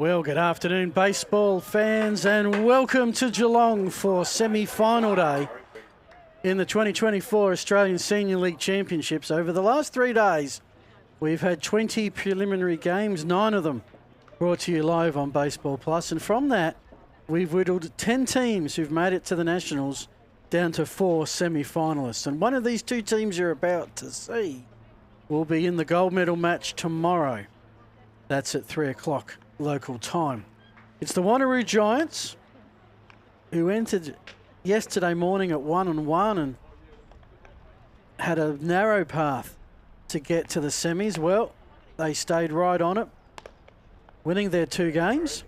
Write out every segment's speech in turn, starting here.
Well, good afternoon, baseball fans, and welcome to Geelong for semi-final day in the 2024 Australian Senior League Championships. Over the last 3 days, we've had 20 preliminary games, 9 of them brought to you live on Baseball Plus, and from that, we've whittled 10 teams who've made it to the Nationals down to 4 semi-finalists. And one of these 2 teams you're about to see will be in the gold medal match tomorrow. That's at 3 o'clock local time. It's the Wanneroo Giants, who entered yesterday morning at 1-1 and had a narrow path to get to the semis. Well, they stayed right on it, winning their 2 games,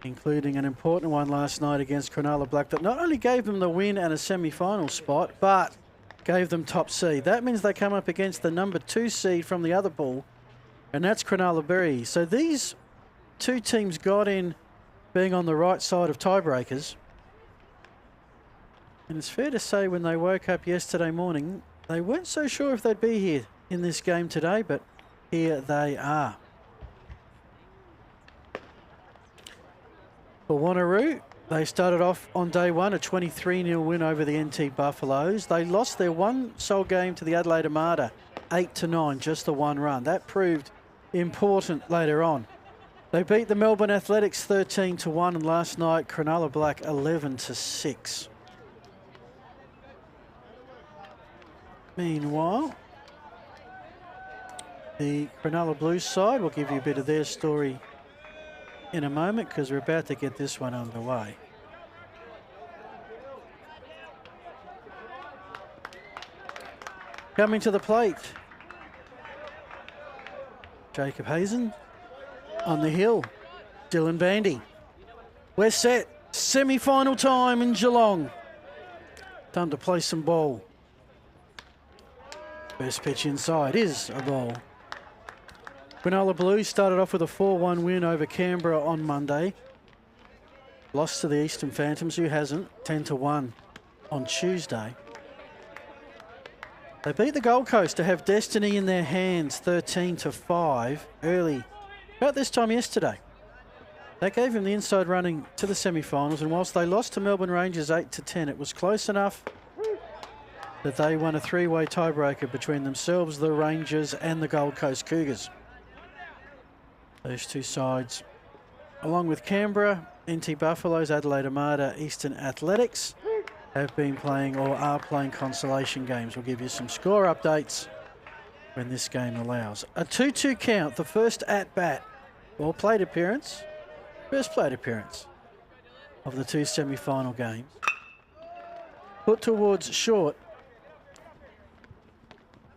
including an important one last night against Cronulla Black that not only gave them the win and a semi-final spot, but gave them top seed. That means they come up against the number 2 seed from the other pool, and that's Cronulla Berry. So these 2 teams got in being on the right side of tiebreakers. And it's fair to say when they woke up yesterday morning, they weren't so sure if they'd be here in this game today, but here they are. For Wanneroo, they started off on day 1 a 23-0 win over the NT Buffaloes. They lost their one sole game to the Adelaide Armada, 8-9, just the 1 run. That proved important later on. They beat the Melbourne Athletics 13-1, and last night Cronulla Black 11-6. Meanwhile, the Cronulla Blues side, will give you a bit of their story in a moment because we're about to get this one underway. Coming to the plate, Jacob Hazen. On the hill, Dylan Bandy. We're set. Semi-final time in Geelong. Time to play some ball. First pitch inside is a ball. Cronulla Blues started off with a 4-1 win over Canberra on Monday. Lost to the Eastern Phantoms, who hasn't, 10-1 on Tuesday. They beat the Gold Coast to have destiny in their hands, 13-5 early, about this time yesterday. That gave them the inside running to the semi-finals, and whilst they lost to Melbourne Rangers 8-10, it was close enough that they won a 3-way tiebreaker between themselves, the Rangers, and the Gold Coast Cougars. Those 2 sides, along with Canberra, NT Buffaloes, Adelaide Armada, Eastern Athletics, have been playing or are playing consolation games. We'll give you some score updates when this game allows. A 2-2 count, the first at-bat, or plate appearance, first plate appearance of the 2 semi-final games. Put towards short,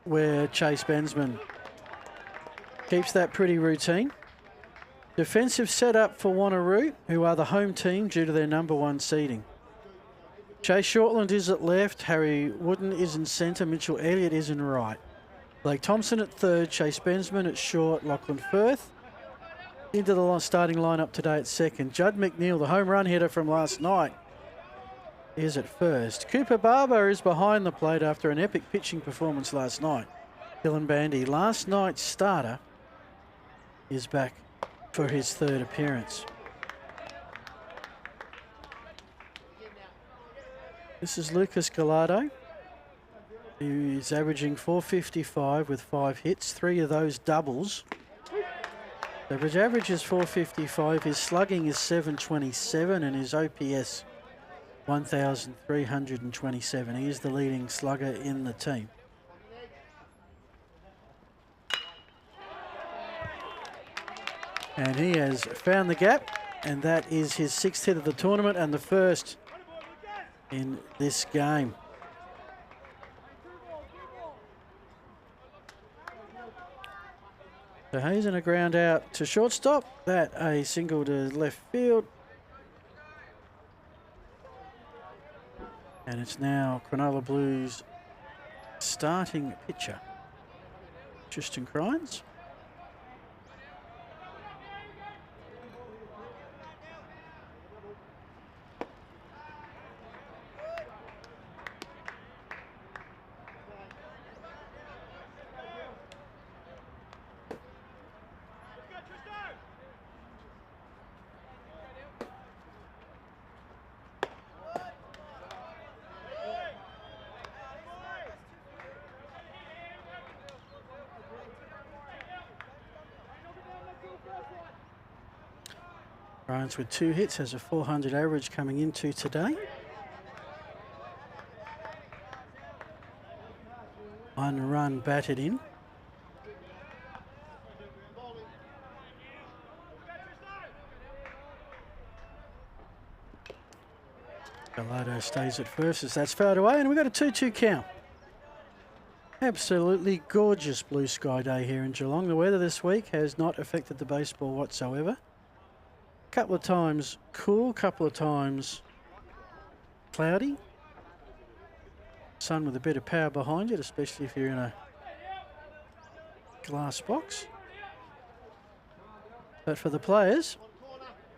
where Chase Bensman keeps that pretty routine. Defensive setup for Wanneroo, who are the home team due to their number 1 seeding. Chase Shortland is at left, Harry Wooden is in centre, Mitchell Elliott is in right. Blake Thompson at third, Chase Bensman at short, Lachlan Firth into the starting lineup today at second. Judd McNeil, the home run hitter from last night, is at first. Cooper Barber is behind the plate after an epic pitching performance last night. Dylan Bandy, last night's starter, is back for his 3rd appearance. This is Lucas Gallardo, who is averaging .455 with 5 hits, 3 of those doubles. His average is .455, his slugging is .727, and his OPS 1,327. He is the leading slugger in the team. And he has found the gap, and that is his 6th hit of the tournament and the first in this game. So Hazen a ground out to shortstop, that a single to left field. And it's now Cronulla Blues starting pitcher, Tristan Crines. Ryan's with 2 hits, has a 400 average coming into today. One run batted in. Gallardo stays at first as that's fouled away, and we've got a 2-2 count. Absolutely gorgeous blue sky day here in Geelong. The weather this week has not affected the baseball whatsoever. Couple of times cool, couple of times cloudy. Sun with a bit of power behind it, especially if you're in a glass box. But for the players,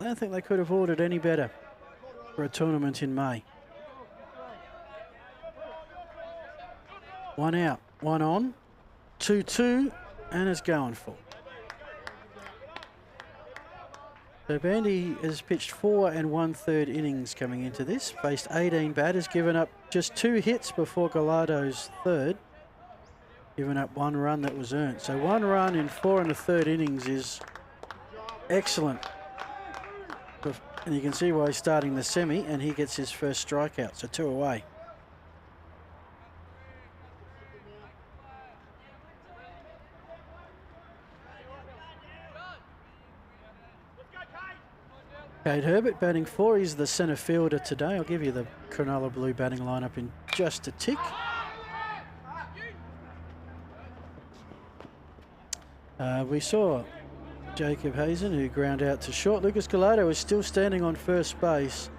I don't think they could have ordered any better for a tournament in May. One out, one on, 2-2, and it's going full. So Bandy has pitched 4 1/3 innings coming into this, faced 18 batters, given up just 2 hits before Gallardo's third, given up 1 run that was earned. So 1 run in 4 1/3 innings is excellent. And you can see why he's starting the semi, and he gets his first strikeout, so 2 away. Cade Herbert batting 4. He's the centre fielder today. I'll give you the Cronulla blue batting lineup in just a tick. We saw Jacob Hazen, who ground out to short. Lucas Gallardo is still standing on first base.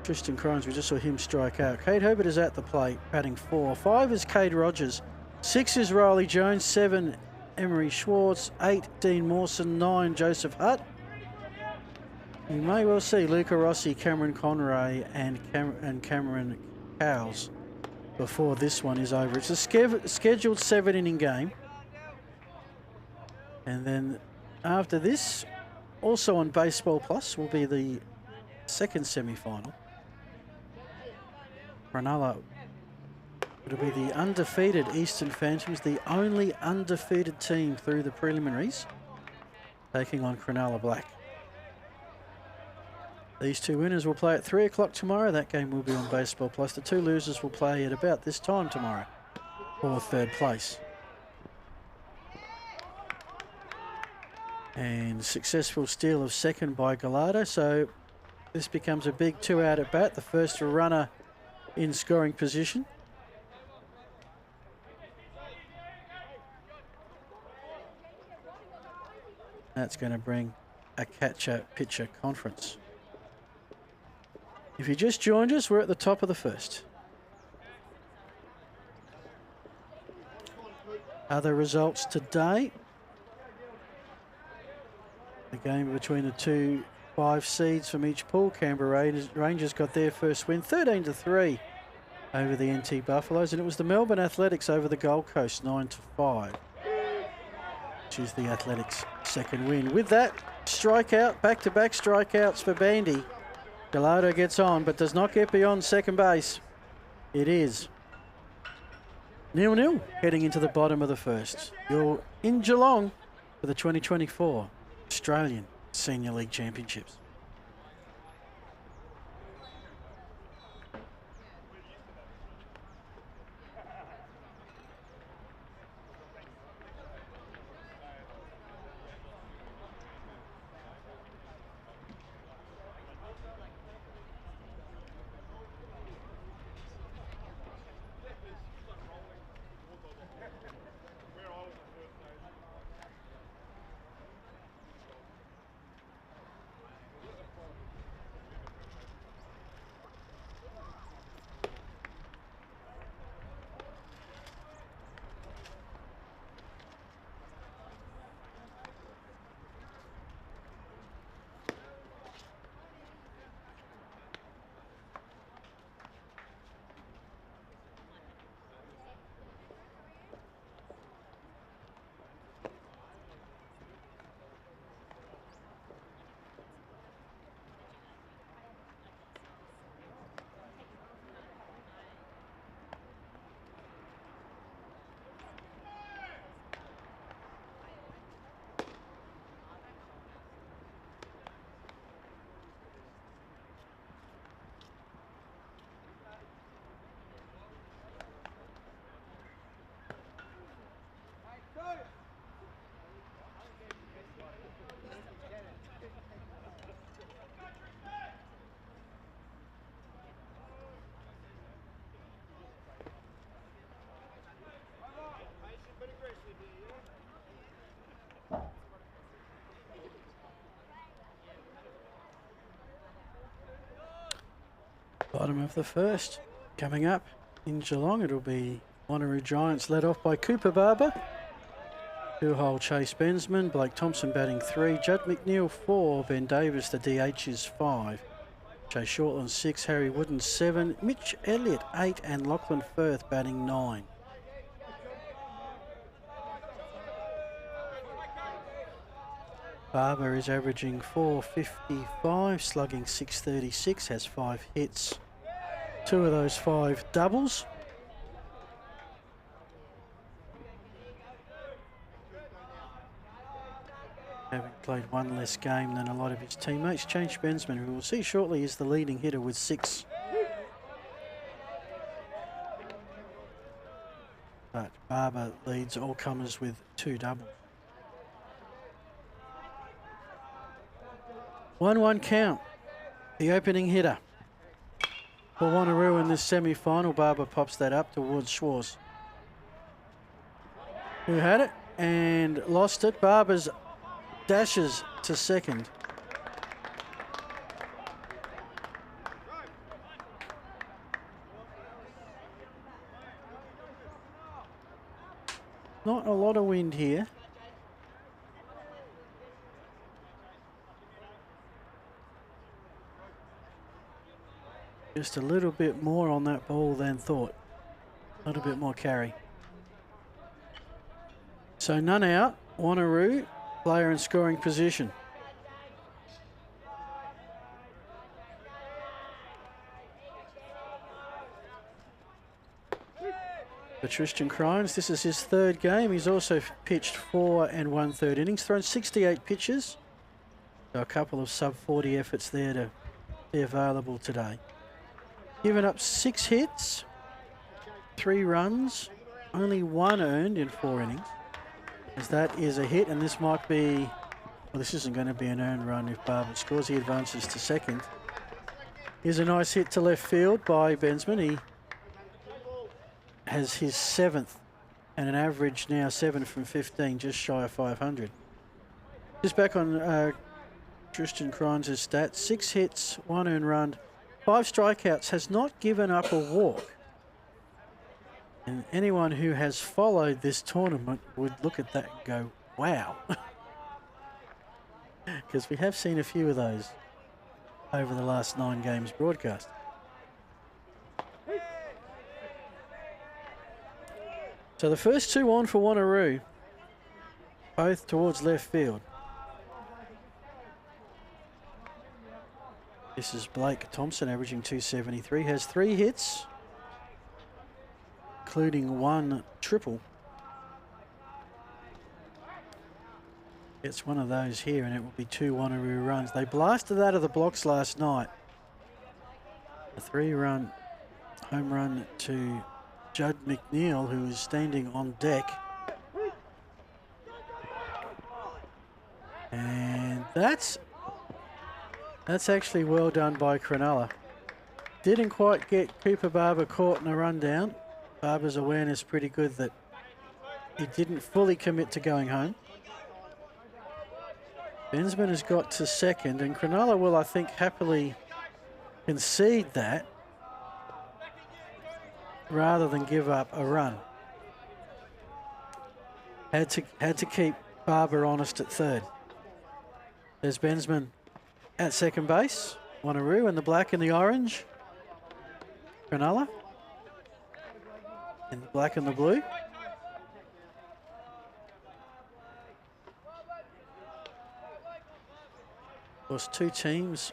Tristan Crimes, we just saw him strike out. Cade Herbert is at the plate, batting 4. 5 is Cade Rogers. 6 is Riley Jones. 7, Emery Schwartz. 8, Dean Mawson. 9, Joseph Hutt. You may well see Luca Rossi, Cameron Conray, and Cameron Cowles before this one is over. It's a scheduled 7-inning game. And then after this, also on Baseball Plus, will be the second semi-final. Cronulla, it'll be the undefeated Eastern Phantoms, the only undefeated team through the preliminaries, taking on Cronulla Black. These 2 winners will play at 3 o'clock tomorrow. That game will be on Baseball Plus. The 2 losers will play at about this time tomorrow for 3rd place. And successful steal of second by Gallardo. So this becomes a big 2 out at bat. The first runner in scoring position. That's going to bring a catcher-pitcher conference. If you just joined us, we're at the top of the first. Other results today. The game between the 2 5 seeds from each pool. Canberra Rangers got their first win, 13-3 over the NT Buffaloes, and it was the Melbourne Athletics over the Gold Coast, 9-5, which is the Athletics' second win. With that, strikeout, back-to-back strikeouts for Bandy. Gallardo gets on, but does not get beyond second base. It is 0-0 heading into the bottom of the first. You're in Geelong for the 2024 Australian Senior League Championships. Bottom of the first. Coming up in Geelong, it'll be Wanneroo Giants led off by Cooper Barber. 2-hole Chase Bensman, Blake Thompson batting 3, Judd McNeil 4, Ben Davis the DH is 5, Jay Shortland 6, Harry Wooden 7, Mitch Elliott 8 and Lachlan Firth batting 9. Barber is averaging 455, slugging 636, has 5 hits. 2 of those 5 doubles. Having played 1 less game than a lot of his teammates. Chase Bensman, who we'll see shortly, is the leading hitter with 6. But Barber leads all comers with 2 doubles. 1-1 count. The opening hitter for Wanneroo in this semi-final. Barber pops that up towards Schwartz, who had it and lost it. Barber's dashes to second. Not a lot of wind here. Just a little bit more on that ball than thought. A little bit more carry. So none out. Wanneroo, player in scoring position. For Tristan Crimes, this is his 3rd game. He's also pitched 4 1/3 innings, thrown 68 pitches. So a couple of sub-40 efforts there to be available today. Given up 6 hits, 3 runs, only 1 earned in 4 innings. As that is a hit, and this might be, well, this isn't going to be an earned run if Barber scores. He advances to second. Here's a nice hit to left field by Bensman. He has his 7th and an average now 7 from 15, just shy of 500. Just back on Tristan Crimes' stats, 6 hits, 1 earned run, 5 strikeouts, has not given up a walk. And anyone who has followed this tournament would look at that and go, wow. Because we have seen a few of those over the last 9 games broadcast. So the first 2 on for Wanneroo, both towards left field. This is Blake Thompson, averaging 273, has 3 hits, including 1 triple. Gets one of those here and it will be 2 Wanneroo runs. They blasted out of the blocks last night. A 3-run home run to Judd McNeil, who is standing on deck. And that's actually well done by Cronulla. Didn't quite get Cooper Barber caught in a rundown. Barber's awareness pretty good that he didn't fully commit to going home. Bensman has got to second, and Cronulla will, I think, happily concede that rather than give up a run. Had to keep Barber honest at third. There's Bensman at second base. Wanneroo in the black and the orange. Cronulla in the black and the blue. Of course, 2 teams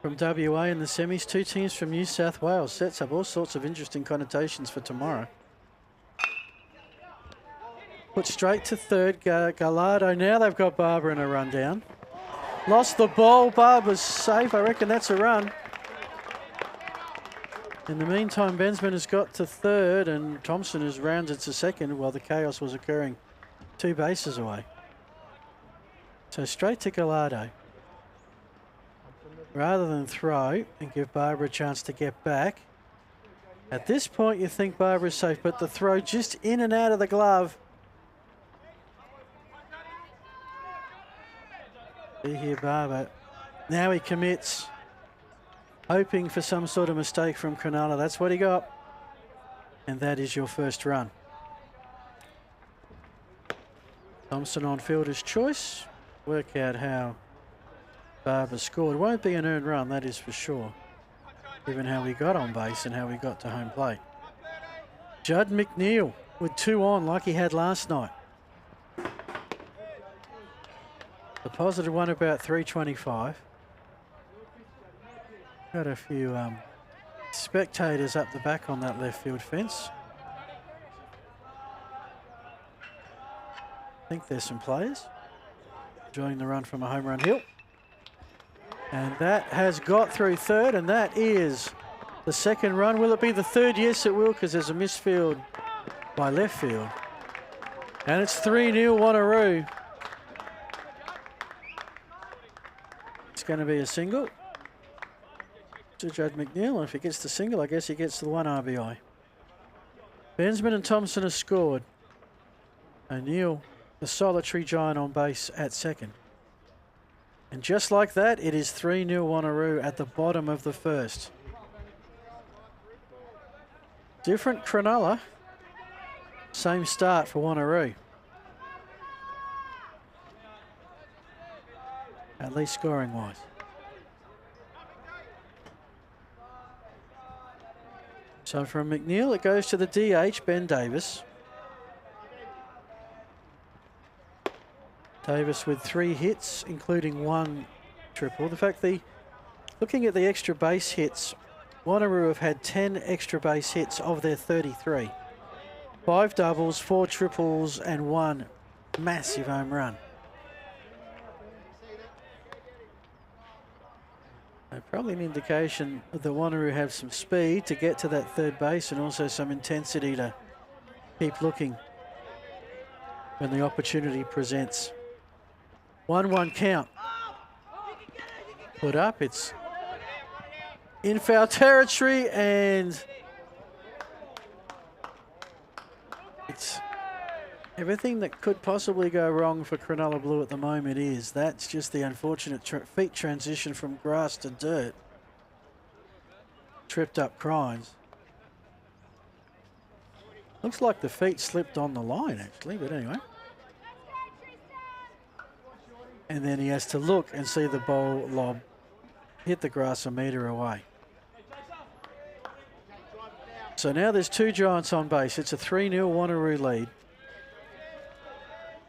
from WA in the semis, 2 teams from New South Wales. Sets up all sorts of interesting connotations for tomorrow. Put straight to third, Gallardo. Now they've got Barber in a rundown. Lost the ball. Barber's safe. I reckon that's a run. In the meantime, Bensman has got to third and Thompson has rounded to second while the chaos was occurring 2 bases away. So straight to Gallardo. Rather than throw and give Barber a chance to get back. At this point, you think Barber is safe, but the throw just in and out of the glove. See here, Barber. Now he commits. hoping for some sort of mistake from Cronulla. That's what he got. And that is your first run. Thompson on fielder's choice. Work out how Barber scored. Won't be an earned run, that is for sure, given how we got on base and how we got to home plate. Judd McNeil with 2 on like he had last night. Deposited one about 325. Got a few spectators up the back on that left field fence. I think there's some players enjoying the run from a home run hill. And that has got through third, and that is the second run. Will it be the third? Yes, it will, because there's a misfield by left field. And it's 3-0 Wanneroo. It's going to be a single to Judd McNeil, and if he gets the single, I guess he gets the 1 RBI. Bensman and Thompson have scored. O'Neill, the solitary giant on base at second. And just like that, it is 3-0 Wanneroo at the bottom of the first. Different Cronulla. Same start for Wanneroo. At least scoring-wise. So from McNeil, it goes to the DH, Ben Davis. Davis with 3 hits, including 1 triple. The fact looking at the extra base hits, Wanneroo have had 10 extra base hits of their 33. 5 doubles, 4 triples, and 1 massive home run. Probably an indication that the Wanneroo have some speed to get to that third base and also some intensity to keep looking when the opportunity presents. 1-1 count. Put up, it's in foul territory, and it's everything that could possibly go wrong for Cronulla Blue at the moment is. That's just the unfortunate feet transition from grass to dirt. Tripped up Crines. Looks like the feet slipped on the line actually, but anyway. And then he has to look and see the ball lob hit the grass a metre away. So now there's 2 Giants on base. It's a 3-0 Wanneroo lead.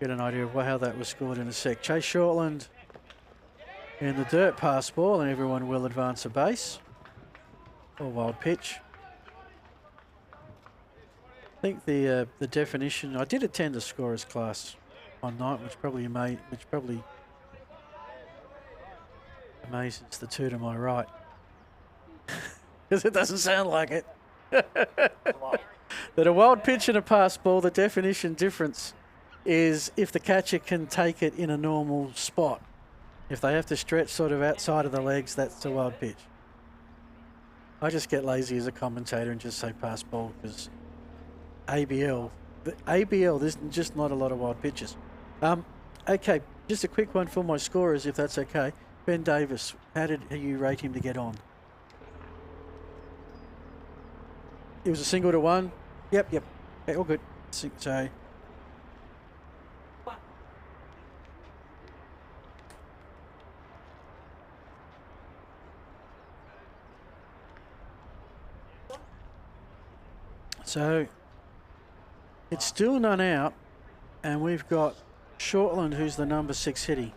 Get an idea of how that was scored in a sec. Chase Shortland in the dirt pass ball, and everyone will advance a base. Or wild pitch. I think the definition, I did attend a scorer's class one night, which probably amazes the 2 to my right. Because it doesn't sound like it. That a wild pitch and a pass ball, the definition difference is if the catcher can take it in a normal spot. If they have to stretch sort of outside of the legs, that's a wild pitch. I just get lazy as a commentator and just say pass ball because ABL, there's just not a lot of wild pitches. Okay, just a quick one for my scorers, if that's okay. Ben Davis, how did you rate him to get on? It was a single to 1. Yep. Okay, all good. So it's still none out, and we've got Shortland, who's the number 6 hitter.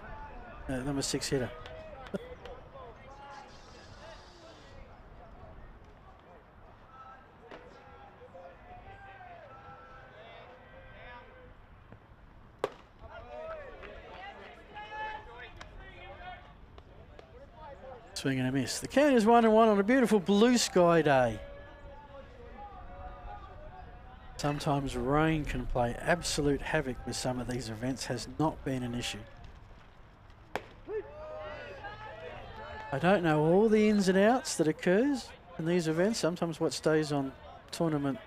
Swing and a miss. The count is 1-1 on a beautiful blue sky day. Sometimes rain can play absolute havoc with some of these events. Has not been an issue. I don't know all the ins and outs that occurs in these events. Sometimes what stays on tournament,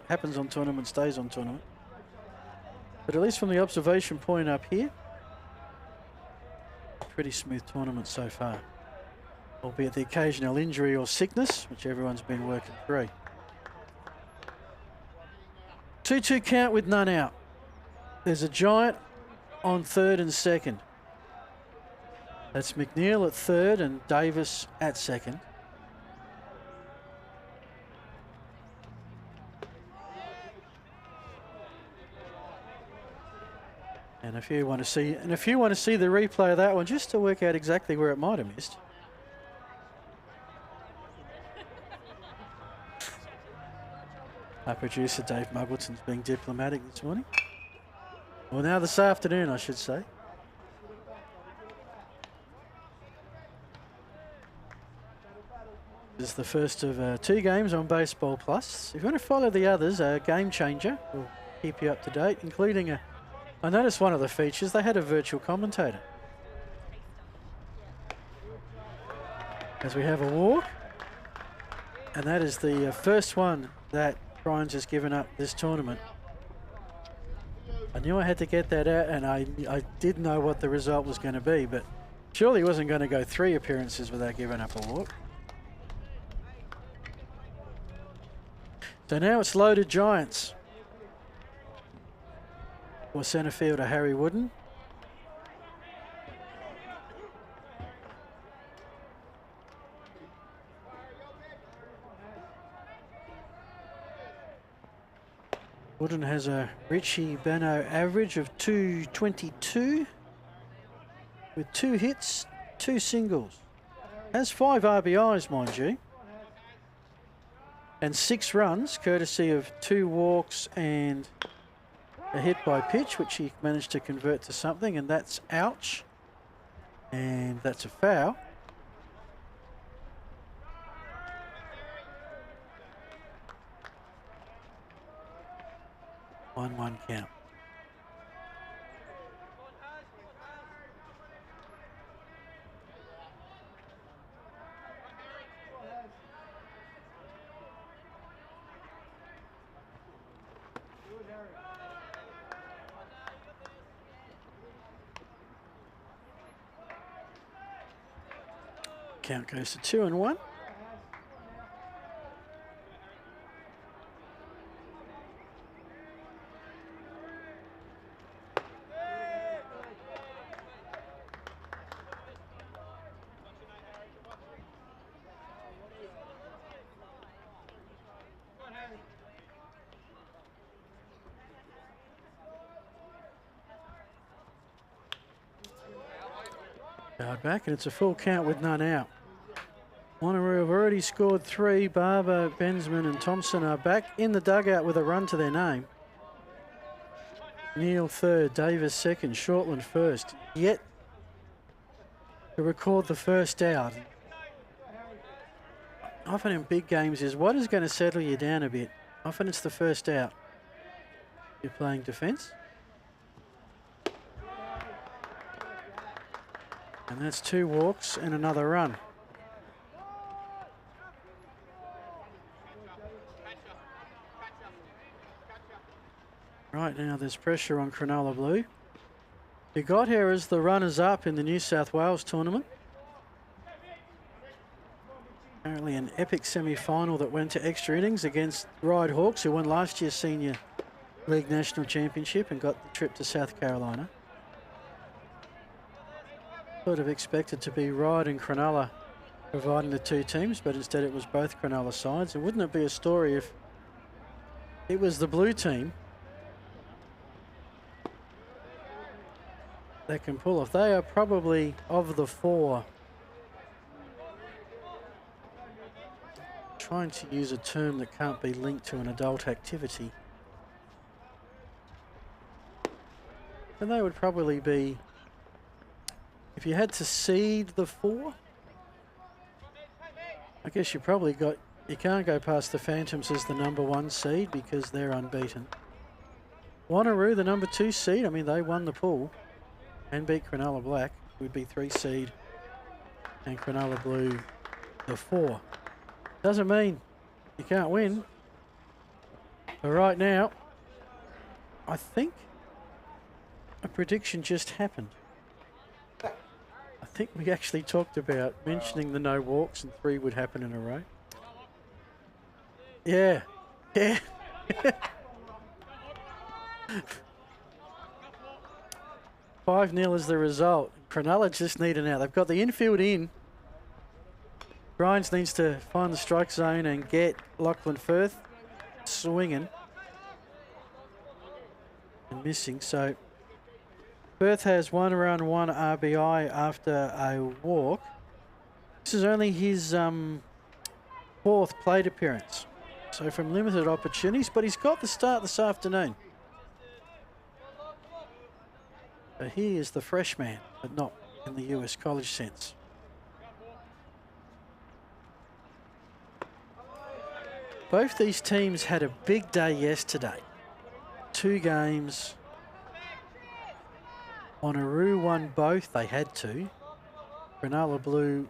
happens on tournament stays on tournament. But at least from the observation point up here, pretty smooth tournament so far. albeit the occasional injury or sickness, which everyone's been working through. 2-2 count with none out. There's a giant on third and second. That's McNeil at third and Davis at second. And if you want to see the replay of that one, just to work out exactly where it might have missed. Our producer Dave Muggleton's being diplomatic this morning. Well, now this afternoon, I should say. This is the first of 2 games on Baseball Plus. If you want to follow the others, Game Changer will keep you up to date, including I noticed one of the features, they had a virtual commentator. As we have a walk, and that is the first one that Brian's has given up this tournament. I knew I had to get that out, and I did know what the result was going to be, but surely he wasn't going to go 3 appearances without giving up a walk. So now it's loaded Giants. For centre fielder Harry Wooden. Wooden has a Richie Beno average of 222 with 2 hits, 2 singles. Has 5 RBIs, mind you. And 6 runs, courtesy of 2 walks and a hit by pitch, which he managed to convert to something, and that's ouch. And that's a foul. One count. Count goes to 2-1. Back, and it's a full count with none out. Wanneroo have already scored 3. Barber, Bensman and Thompson are back in the dugout with a run to their name. Neil third, Davis second, Shortland first. Yet to record the first out. Often in big games is what is going to settle you down a bit. Often it's the first out. You're playing defence. And that's 2 walks and another run. Right now there's pressure on Cronulla Blue. You got here as the runners-up in the New South Wales tournament. Apparently an epic semi-final that went to extra innings against Ride Hawks, who won last year's Senior League National Championship and got the trip to South Carolina. Sort of expected to be Ride and Cronulla providing the 2 teams, but instead it was both Cronulla sides. And wouldn't it be a story if it was the blue team that can pull off? They are probably, of the 4, trying to use a term that can't be linked to an adult activity. And they would probably be, if you had to seed the 4, I guess you can't go past the Phantoms as the number 1 seed because they're unbeaten. Wanneroo, the number 2 seed, I mean, they won the pool and beat Cronulla Black, would be 3 seed, and Cronulla Blue, the 4. Doesn't mean you can't win. But right now, I think a prediction just happened. I think we actually talked about mentioning the no walks and 3 would happen in a row. Yeah. Yeah. 5-0 is the result. Cronulla just need an out. They've got the infield in. Grimes needs to find the strike zone and get Lachlan Firth swinging and missing. So Firth has 1 run, 1 RBI after a walk. This is only his 4th plate appearance. So from limited opportunities, but he's got the start this afternoon. So he is the fresh man, but not in the US college sense. Both these teams had a big day yesterday. 2 games. Wanneroo won both, they had to. Cronulla Blue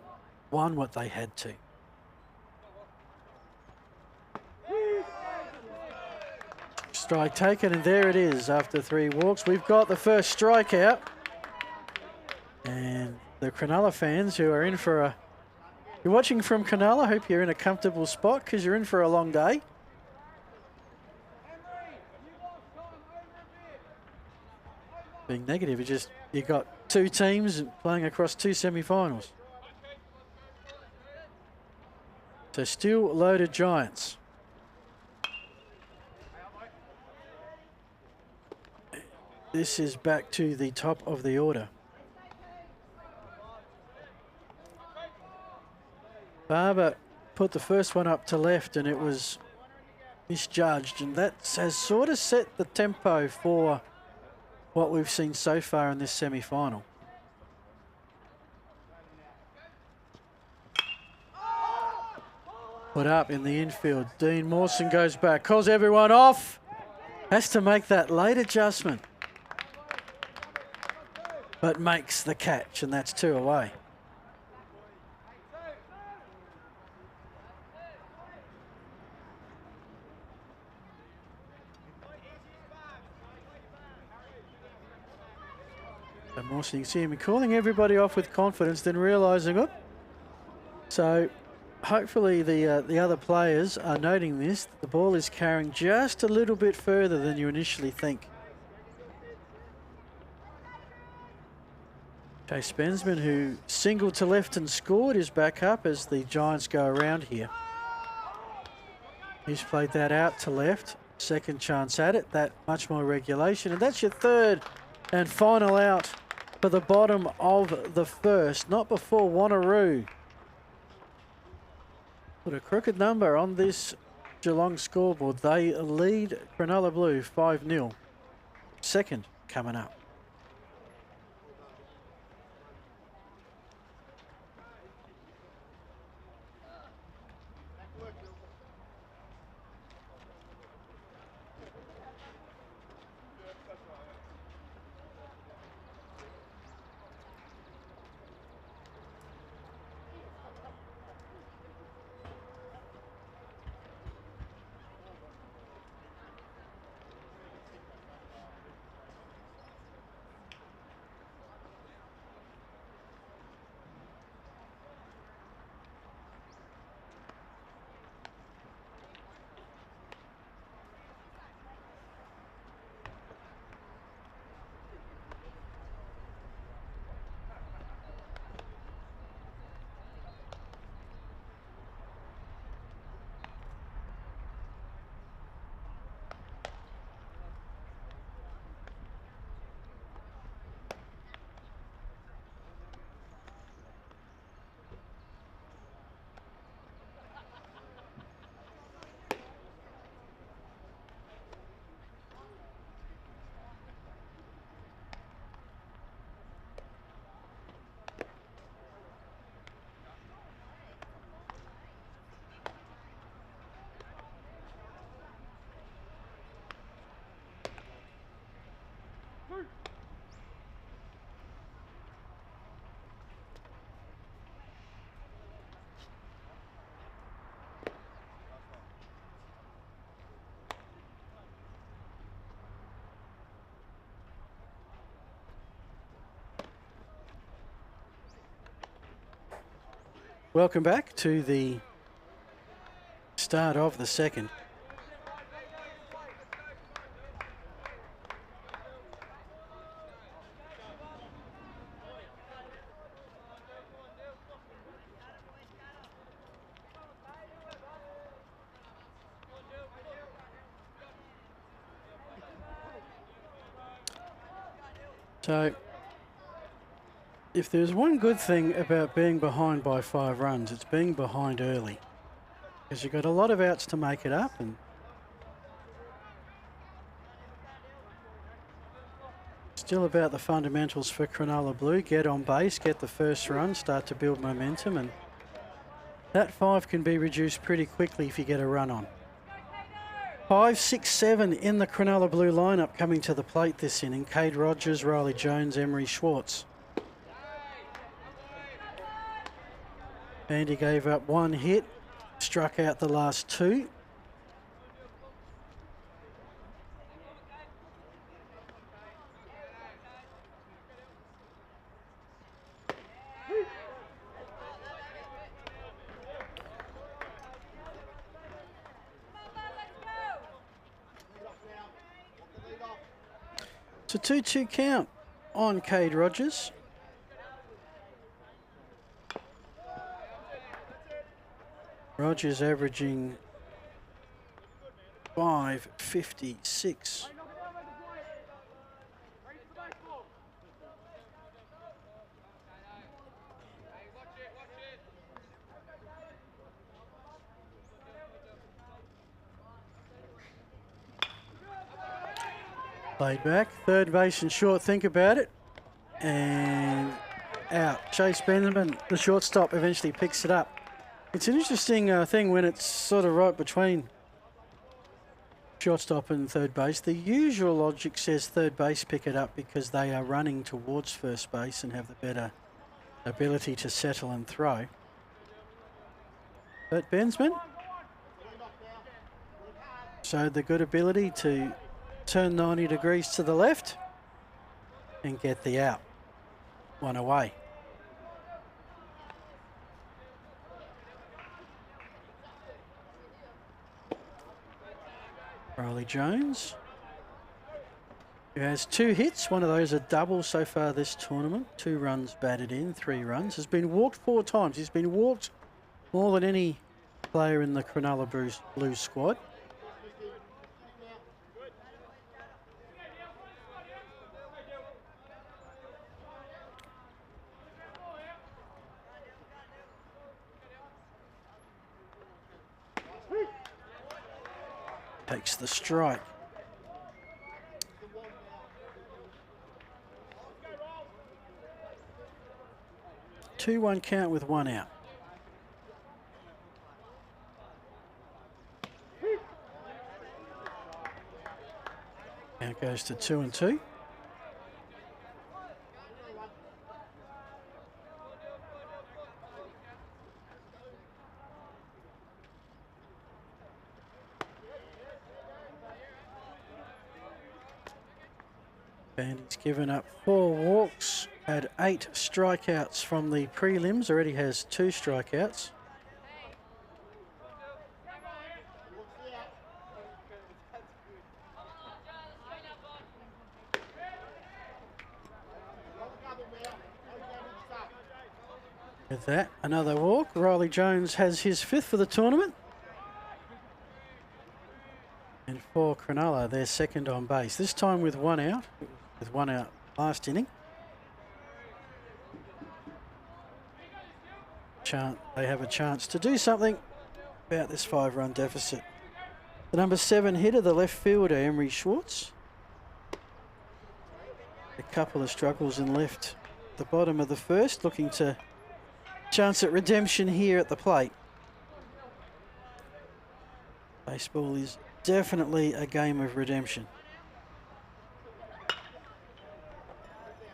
won what they had to. Strike taken, and there it is after 3 walks. We've got the first strikeout. And the Cronulla fans who are in for a... You're watching from Cronulla, I hope you're in a comfortable spot because you're in for a long day. Being negative, you got 2 teams playing across 2 semi-finals. So still loaded Giants. This is back to the top of the order. Barber put the first one up to left and it was misjudged, and that has sort of set the tempo for what we've seen so far in this semi-final. Put up in the infield. Dean Mawson goes back, calls everyone off. Has to make that late adjustment. But makes the catch, and that's 2 away. So Mawson, you can see him calling everybody off with confidence, then realising, oh. So hopefully the other players are noting this. The ball is carrying just a little bit further than you initially think. Chase Bensman, who singled to left and scored, is back up as the Giants go around here. He's played that out to left. Second chance at it, that much more regulation. And that's your 3rd and final out for the bottom of the 1st. Not before Wanneroo put a crooked number on this Geelong scoreboard. They lead Cronulla Blue 5-0. 2nd coming up. Welcome back to the start of the second. So, if there's one good thing about being behind by 5 runs, it's being behind early. Because you've got a lot of outs to make it up, and still about the fundamentals for Cronulla Blue. Get on base, get the first run, start to build momentum, and that 5 can be reduced pretty quickly if you get a run on. 5, 6, 7 in the Cronulla Blue lineup coming to the plate this inning. Cade Rogers, Riley Jones, Emery Schwartz. Andy gave up 1 hit, struck out the last 2. It's a 2-2 count on Cade Rogers. Rogers averaging 5.56. Played back, third base and short, think about it. And out. Chase Benjamin, the shortstop, eventually picks it up. It's an interesting thing when it's sort of right between shortstop and third base. The usual logic says third base pick it up because they are running towards first base and have the better ability to settle and throw. But Bensman showed the good ability to turn 90 degrees to the left and get the out. 1 away. Riley Jones, who has 2 hits. One of those a double so far this tournament. 2 runs batted in, 3 runs. Has been walked 4 times. He's been walked more than any player in the Cronulla Blues squad. Takes the strike. 2-1 count with 1 out. Count goes to 2-2. Bandy's given up 4 walks, had 8 strikeouts from the prelims, already has 2 strikeouts. With that, another walk. Riley Jones has his 5th for the tournament. And for Cronulla, they're second on base. This time with 1 out. With 1 out last inning. They have a chance to do something about this 5-run deficit. The number 7 hitter, the left fielder, Emery Schwartz. A couple of struggles in left. The bottom of the first, looking to chance at redemption here at the plate. Baseball is definitely a game of redemption.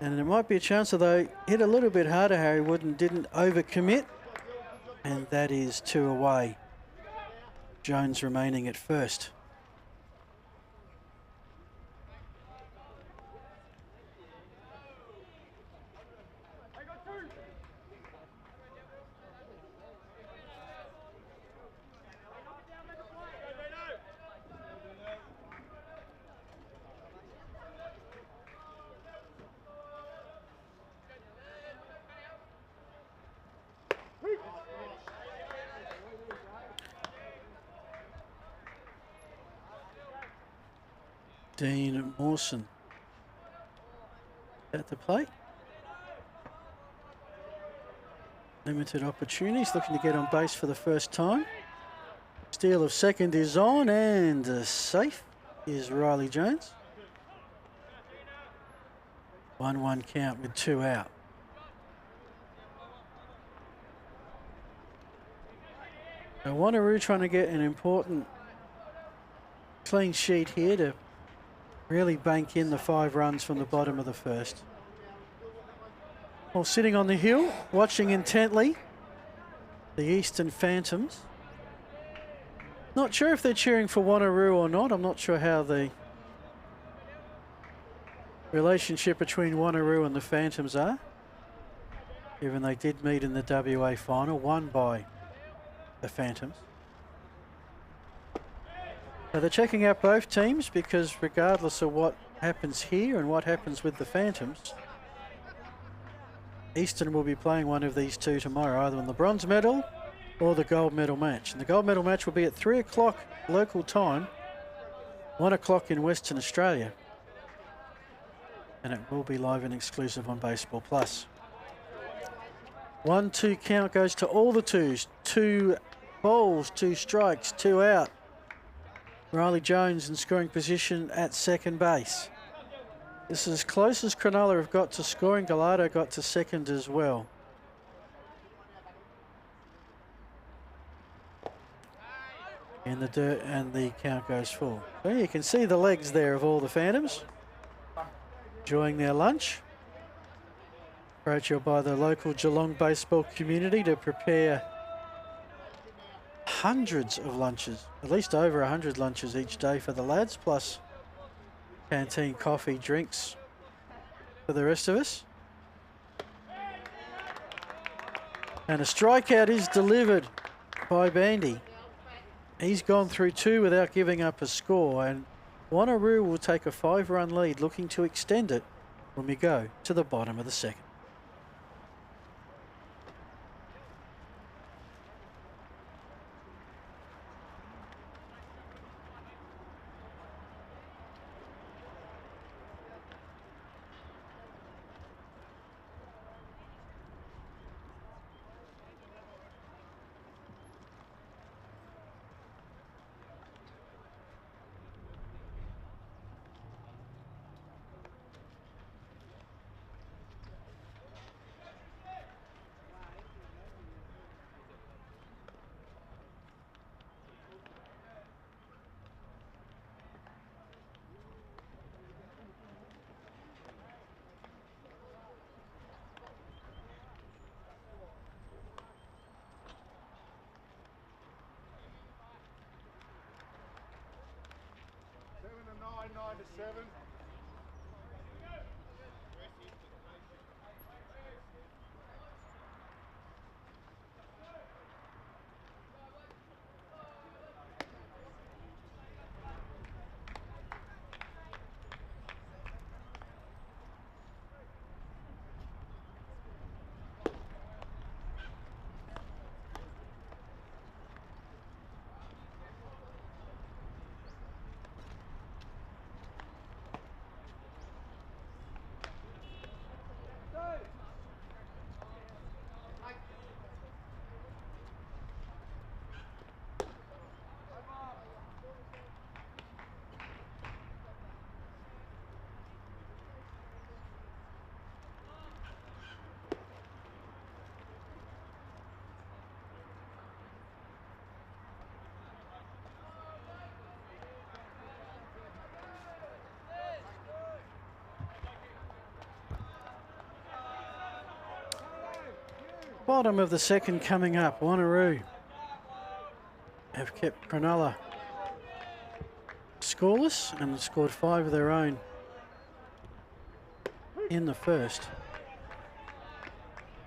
And it might be a chance, although hit a little bit harder, Harry Wooden didn't overcommit. And that is 2 away. Jones remaining at first. Dean Mawson at the plate. Limited opportunities, looking to get on base for the first time. Steal of second is on, and safe is Riley Jones. 1-1 count with 2 out. So Wanneroo trying to get an important clean sheet here to really bank in the 5 runs from the bottom of the first. While sitting on the hill, watching intently the Eastern Phantoms. Not sure if they're cheering for Wanneroo or not. I'm not sure how the relationship between Wanneroo and the Phantoms are, given they did meet in the WA final, won by the Phantoms. So they're checking out both teams because regardless of what happens here and what happens with the Phantoms, Eastern will be playing one of these two tomorrow, either in the bronze medal or the gold medal match. And the gold medal match will be at 3 o'clock local time, 1 o'clock in Western Australia. And it will be live and exclusive on Baseball Plus. 1-2 count goes to all the twos. 2 balls, 2 strikes, 2 out. Riley Jones in scoring position at second base. This is as close as Cronulla have got to scoring. Gallardo got to second as well. In the dirt, and the count goes full. So you can see the legs there of all the Phantoms enjoying their lunch. Approached by the local Geelong baseball community to prepare hundreds of lunches, at least over 100 lunches each day for the lads, plus canteen coffee, drinks for the rest of us. And a strikeout is delivered by Bandy. He's gone through 2 without giving up a score, and Wanneroo will take a 5-run lead, looking to extend it when we go to the bottom of the second. Bottom of the second coming up. Wanneroo have kept Cronulla scoreless and scored 5 of their own in the first.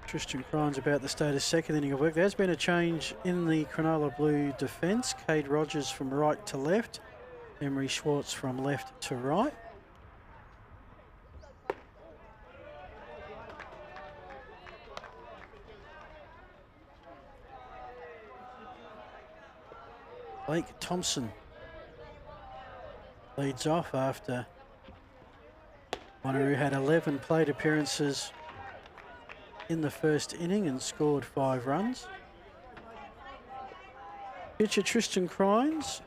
Tristan Crimes about the status second inning of work. There's been a change in the Cronulla Blue defence. Cade Rogers from right to left. Emery Schwartz from left to right. Blake Thompson, leads off after Wanneroo had 11 plate appearances in the first inning and scored 5 runs. Pitcher Tristan Crines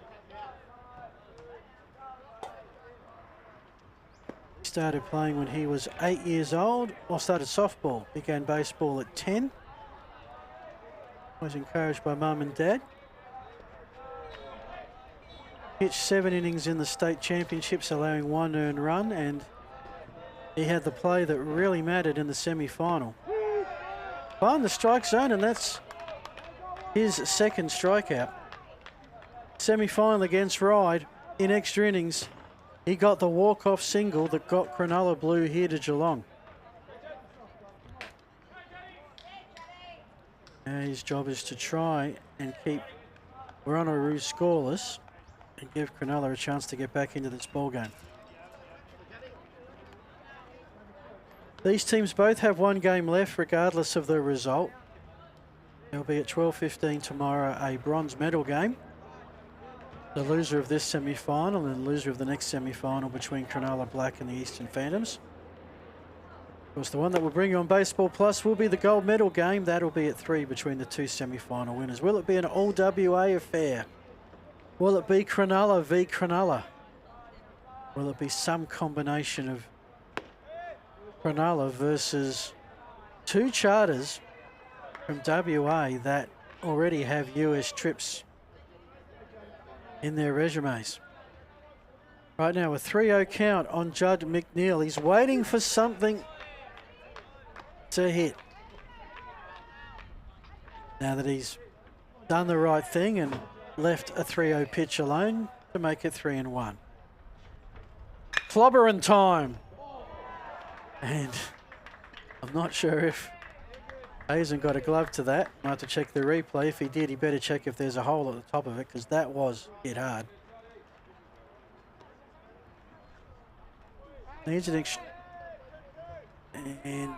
started playing when he was 8 years old, or started softball, began baseball at 10. Was encouraged by mum and dad. Pitched 7 innings in the state championships, allowing 1 earned run, and he had the play that really mattered in the semi-final. Behind the strike zone, and that's his second strikeout. Semi-final against Ryde in extra innings. He got the walk-off single that got Cronulla Blue here to Geelong. Now his job is to try and keep Wanneroo scoreless and give Cronulla a chance to get back into this ballgame. These teams both have 1 game left regardless of the result. There'll be at 12:15 tomorrow a bronze medal game. The loser of this semi-final and the loser of the next semi-final between Cronulla Black and the Eastern Phantoms. Of course, the one that will bring you on Baseball Plus will be the gold medal game. That'll be at 3 between the 2 semi-final winners. Will it be an all-WA affair? Will it be Cronulla v Cronulla? Will it be some combination of Cronulla versus 2 charters from WA that already have US trips in their resumes? Right now, a 3-0 count on Judd McNeil. He's waiting for something to hit. Now that he's done the right thing and left a 3-0 pitch alone to make it 3-1. Clobbering time. And I'm not sure if Hazen got a glove to that. Might have to check the replay. If he did, he better check if there's a hole at the top of it, because that was hit hard. Needs an and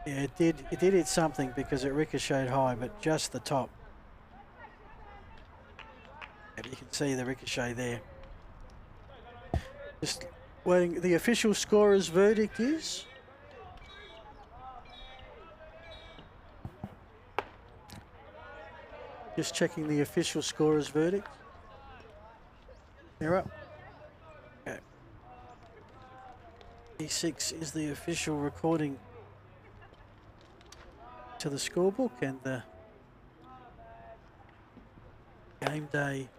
yeah, it did hit something because it ricocheted high, but just the top. Yeah, you can see the ricochet there. Just waiting. The official scorer's verdict is just checking the official scorer's verdict. They're up. Okay. E6 is the official recording to the scorebook and the game day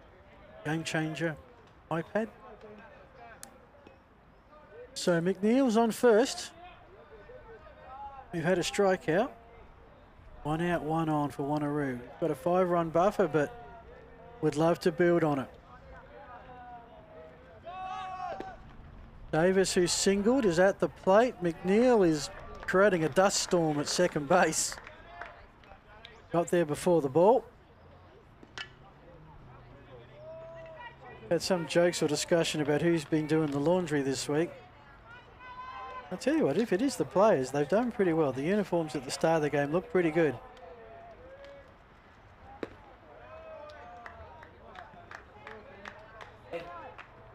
game changer iPad. So McNeil's on first. We've had a strikeout. 1 out, 1 on for Wanneroo. Got a 5-run buffer, but would love to build on it. Davis, who's singled, is at the plate. McNeil is creating a dust storm at second base. Got there before the ball. Had some jokes or discussion about who's been doing the laundry this week. I'll tell you what, if it is the players, they've done pretty well. The uniforms at the start of the game look pretty good.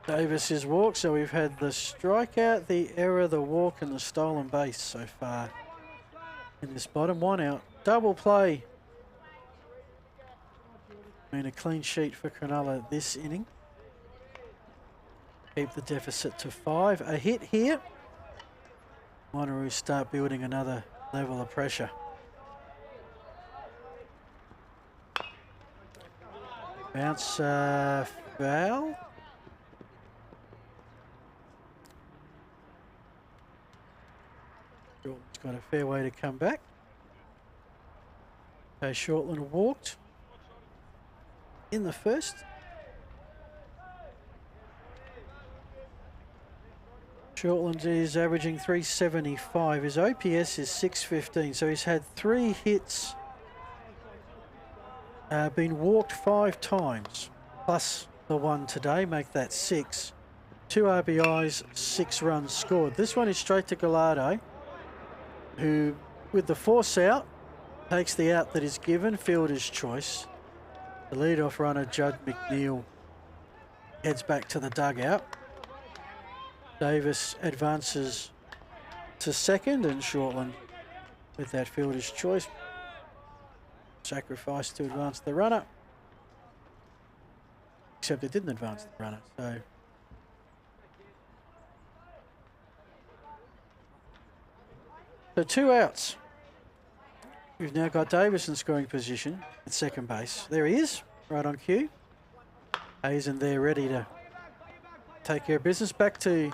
Davis is walked, so we've had the strikeout, the error, the walk, and the stolen base so far in this bottom. 1 out. Double play. And a clean sheet for Cronulla this inning. Keep the deficit to 5. A hit here. Wanneroo start building another level of pressure. Bounce foul. Shortland's got a fair way to come back. Okay, Shortland walked in the first. Shortland is averaging 375. His OPS is 615, so he's had 3 hits, been walked 5 times, plus the 1 today, make that 6. 2 RBIs, 6 runs scored. This one is straight to Gallardo, who, with the force out, takes the out that is given, fielder's choice. The leadoff runner, Judd McNeil, heads back to the dugout. Davis advances to second, and Shortland with that fielder's choice. Sacrifice to advance the runner. Except it didn't advance the runner, so 2 outs. We've now got Davis in scoring position at second base. There he is, right on cue. Hazen there ready to take care of business. Back to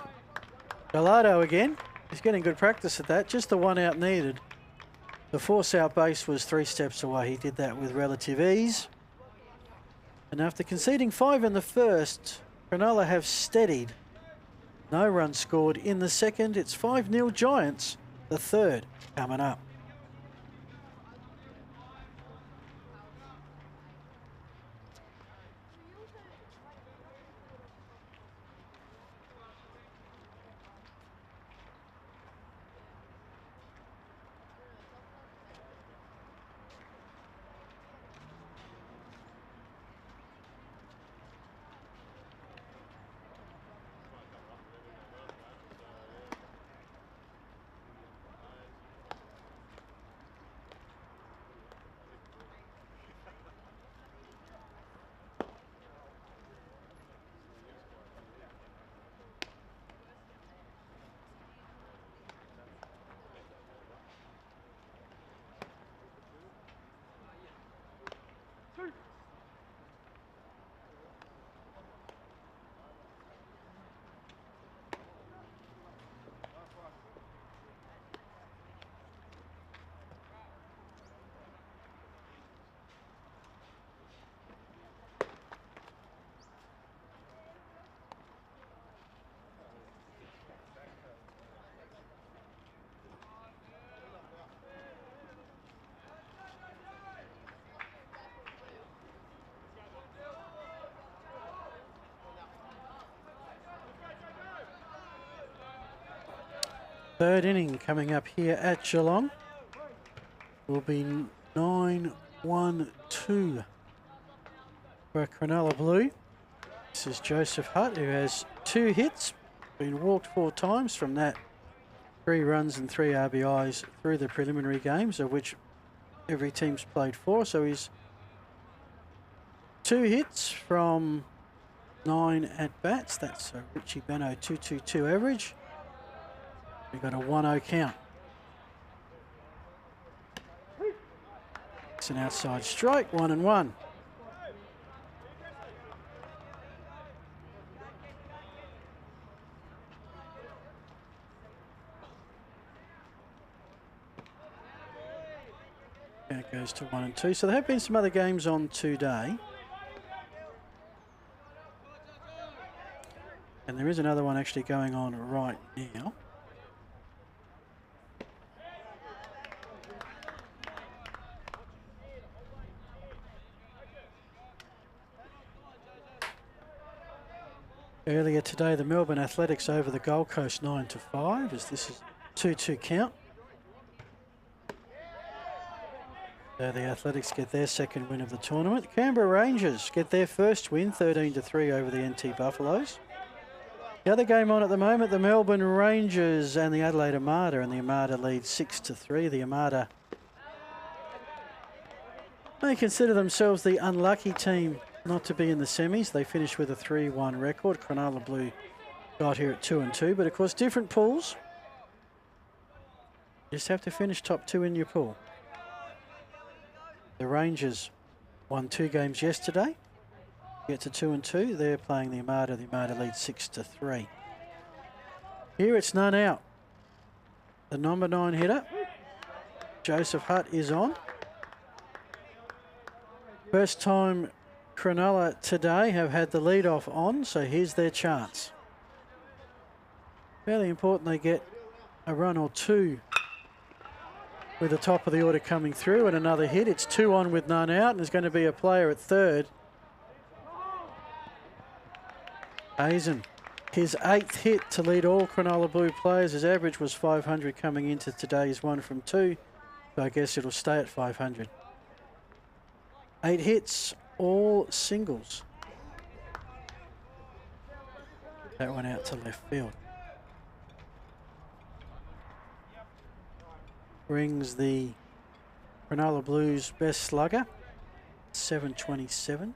Gallardo again. He's getting good practice at that. Just the 1 out needed. The force out base was 3 steps away. He did that with relative ease. And after conceding 5 in the first, Cronulla have steadied. No run scored in the second. It's 5-0 Giants. The third coming up. Third inning coming up here at Geelong will be 9-1-2 for Cronulla Blue. This is Joseph Hutt, who has 2 hits, been walked 4 times. From that, 3 runs and 3 RBIs through the preliminary games, of which every team's played 4. So he's 2 hits from 9 at-bats. That's a Richie Beno 2.22 average. We've got a 1-0 count. It's an outside strike, 1-1. Count goes to 1-2. So there have been some other games on today. And there is another one actually going on right now. Earlier today, the Melbourne Athletics over the Gold Coast 9-5, as this is 2-2 count. So the Athletics get their second win of the tournament. Canberra Rangers get their first win, 13-3 over the NT Buffaloes. The other game on at the moment, the Melbourne Rangers and the Adelaide Armada, and the Armada lead 6-3. The Armada may consider themselves the unlucky team not to be in the semis. They finished with a 3-1 record. Cronulla Blue got here at 2-2, but of course different pools. You just have to finish top 2 in your pool. The Rangers won 2 games yesterday. Get to 2-2. They're playing the Armada. The Armada leads 6-3. Here it's none out. The number 9 hitter, Joseph Hutt, is on. First time Cronulla today have had the lead-off on, so here's their chance. Fairly important they get a run or 2 with the top of the order coming through and another hit. It's 2 on with none out, and there's going to be a player at third. Hazen, his 8th hit to lead all Cronulla Blue players. His average was 500 coming into today's 1 from 2, so I guess it'll stay at 500. 8 hits, all singles. That one out to left field. Brings the Cronulla Blues best slugger, 727.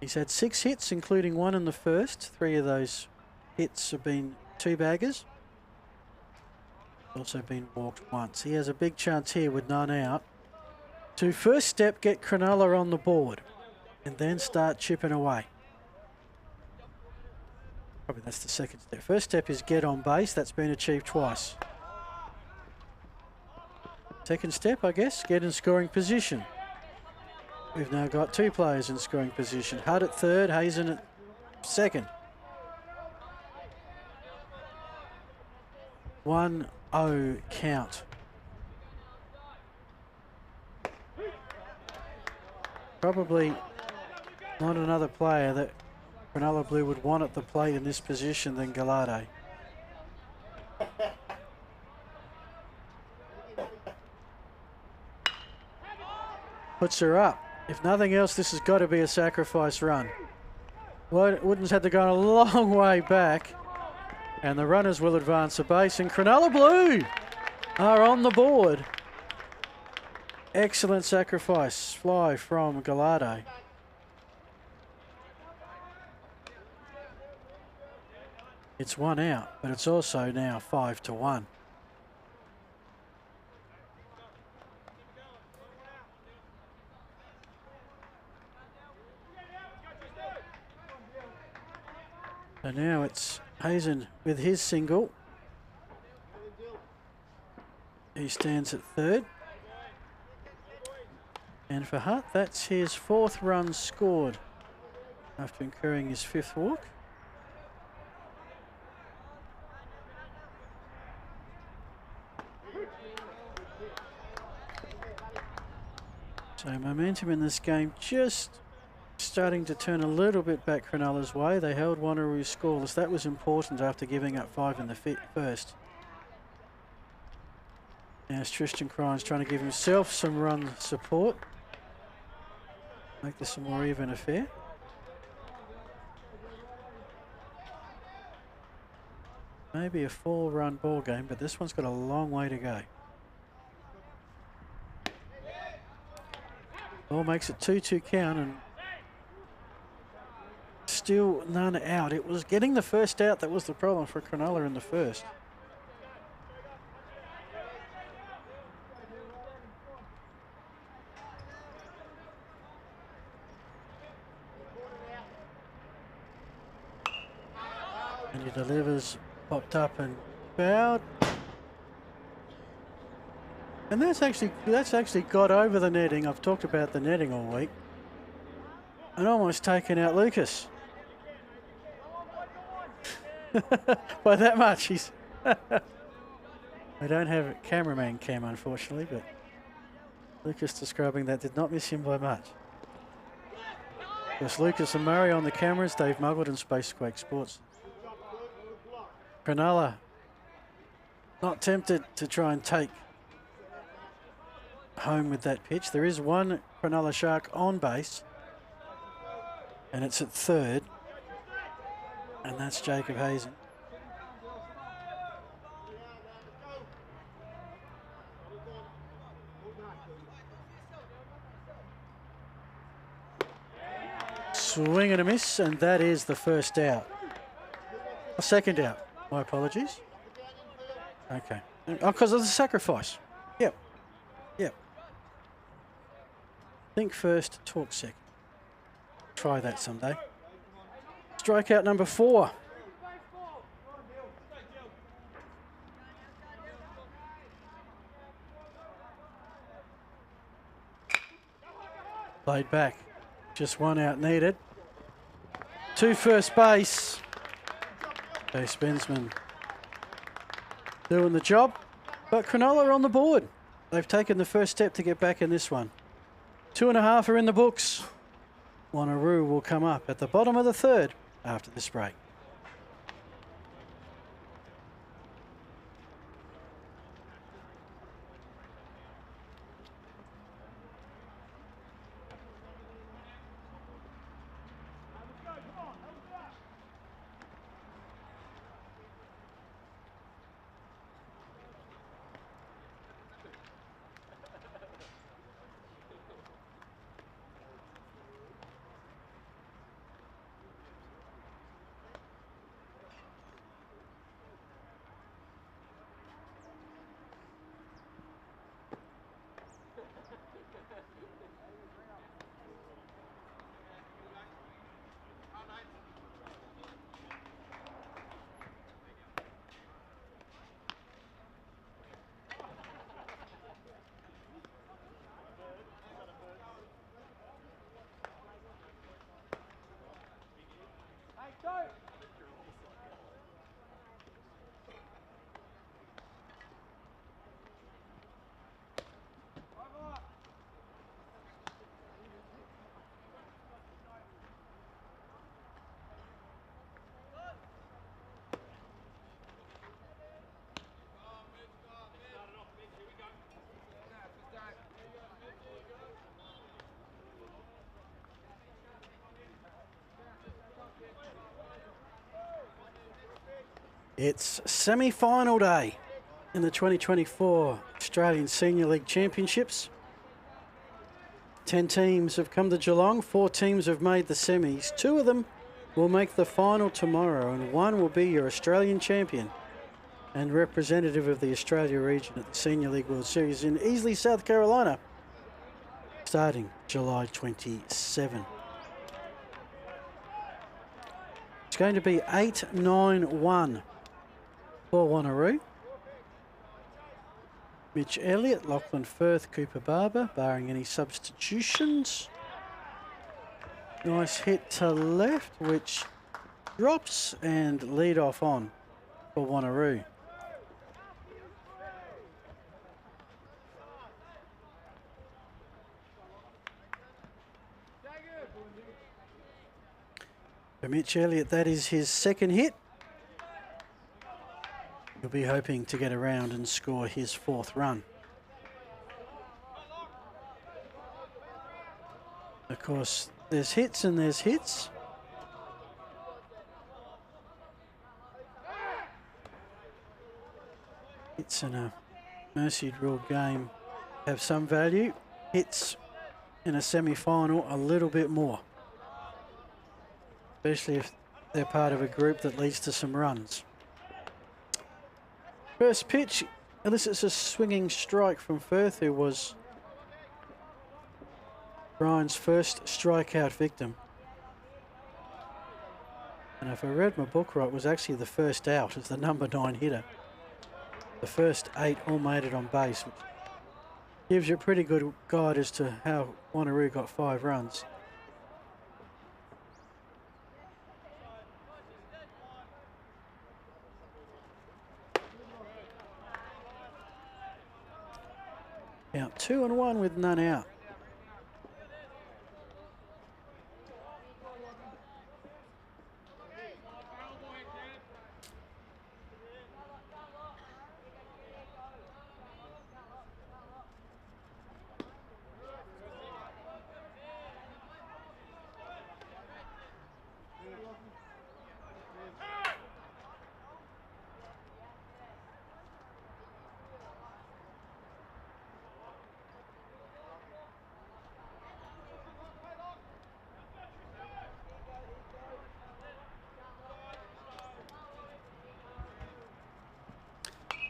He's had 6 hits, including 1 in the first. 3 of those hits have been 2-baggers. Also been walked once. He has a big chance here with none out to first step get Cronulla on the board and then start chipping away. Probably that's the second step. First step is get on base. That's been achieved twice. Second step, I guess, get in scoring position. We've now got 2 players in scoring position. Hudd at third, Hazen at second. 1-0 count. Probably not another player that Cronulla Blue would want at the plate in this position than Gallardo. Puts her up. If nothing else, this has got to be a sacrifice run. Wooden's had to go a long way back, and the runners will advance a base, and Cronulla Blue are on the board. Excellent sacrifice fly from Gallardo. It's 1 out, but it's also now 5-1. So now it's Hazen with his single. He stands at third. And for Hutt, that's his 4th run scored after incurring his 5th walk. So momentum in this game just starting to turn a little bit back Cronulla's way. They held Wanneroo scoreless. That was important after giving up 5 in the first. Now Tristan Crimes trying to give himself some run support. Make this a more even affair. Maybe a 4-run ball game, but this one's got a long way to go. Ball makes it 2-2 count and still none out. It was getting the first out that was the problem for Cronulla in the first. And he delivers, popped up and fouled. And that's actually got over the netting. I've talked about the netting all week. And almost taken out Lucas. By that much, he's... We don't have a cameraman cam, unfortunately, but Lucas describing that did not miss him by much. There's Lucas and Murray on the cameras, Dave Muggleton, Spacequake Sports. Cronulla not tempted to try and take home with that pitch. There is one Cronulla Shark on base, and it's at third, and that's Jacob Hazen. Swing and a miss, and that is the first out. A second out. My apologies. Okay. Oh, because of the sacrifice. Yep. Yep. Think first, talk second. Try that someday. Strikeout number 4. Played back. Just 1 out needed. 2 first base. Chase Bensman doing the job, but Cronulla are on the board. They've taken the first step to get back in this one. 2.5 are in the books. Wanneroo will come up at the bottom of the third after this break. It's semi-final day in the 2024 Australian Senior League Championships. 10 teams have come to Geelong, 4 teams have made the semis. 2 of them will make the final tomorrow, and 1 will be your Australian champion and representative of the Australia region at the Senior League World Series in Easley, South Carolina, starting July 27. It's going to be 8-9-1 for Wanneroo. Mitch Elliott, Lachlan Firth, Cooper Barber, barring any substitutions. Nice hit to left, which drops and lead off on for Wanneroo. For Mitch Elliott, that is his second hit. He'll be hoping to get around and score his 4th run. Of course, there's hits and there's hits. Hits in a mercy rule game have some value. Hits in a semi-final a little bit more, especially if they're part of a group that leads to some runs. First pitch elicits a swinging strike from Firth, who was Brian's first strikeout victim. And if I read my book right, was actually the first out as the number 9 hitter. The first 8 all made it on base, which gives you a pretty good guide as to how Wanneroo got 5 runs. Count 2-1 with none out.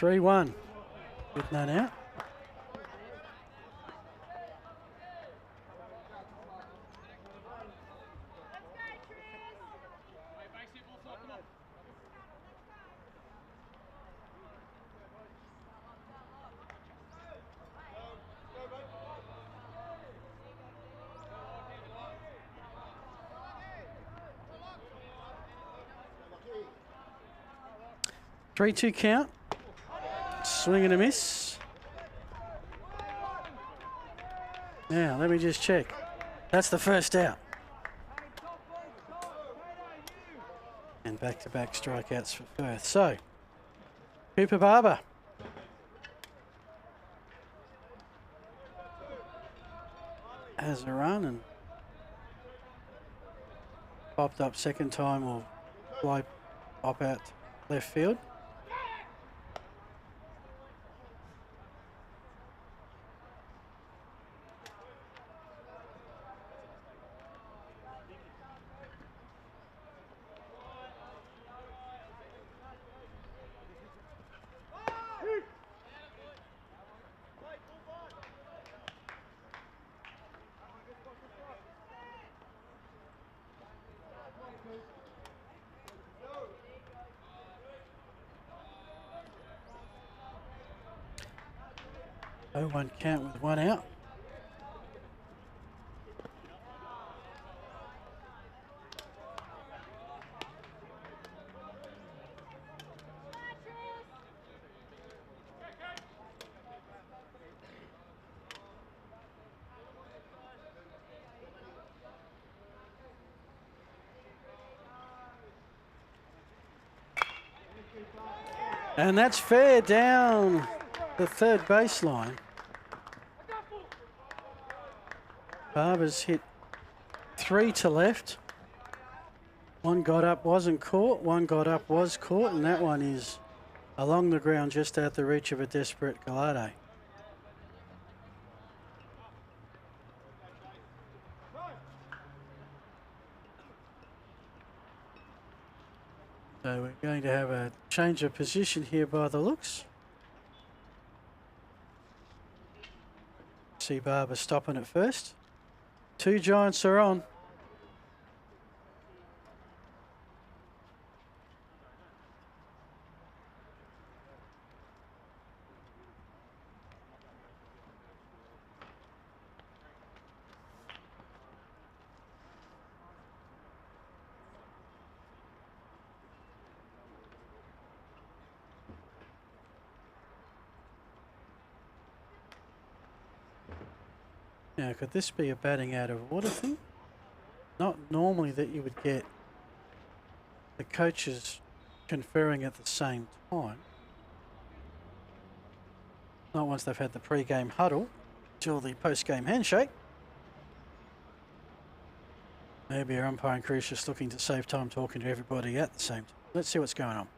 Three-1 with none out. Three-two count. Swing and a miss. Now, let me just check. That's the first out. And back-to-back strikeouts for Firth. So, Cooper Barber. Has a run and popped up second time, will fly pop out left field. Oh, 1 count with 1 out. And that's fair down the third baseline. Barber's hit 3 to left. One got up, wasn't caught. One got up, was caught, and that one is along the ground just out the reach of a desperate Gallardo. So we're going to have a change of position here by the looks. See Barber stopping it first. Two Giants are on. Now, could this be a batting out of order thing? Not normally that you would get the coaches conferring at the same time. Not once they've had the pre-game huddle till the post-game handshake. Maybe our umpiring crew is just looking to save time talking to everybody at the same time. Let's see what's going on.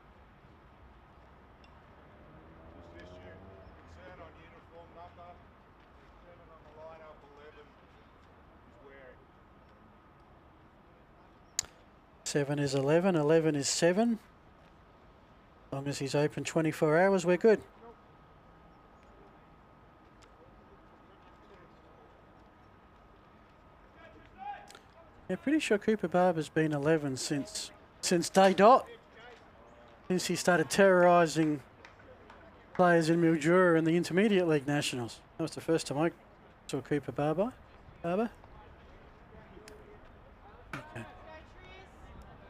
Seven is 11, 11 is 7. As long as he's open 24 hours, we're good. Yeah, pretty sure Cooper Barber's been 11 since day dot. Since he started terrorising players in Mildura in the Intermediate League Nationals. That was the first time I saw Cooper Barber. Okay.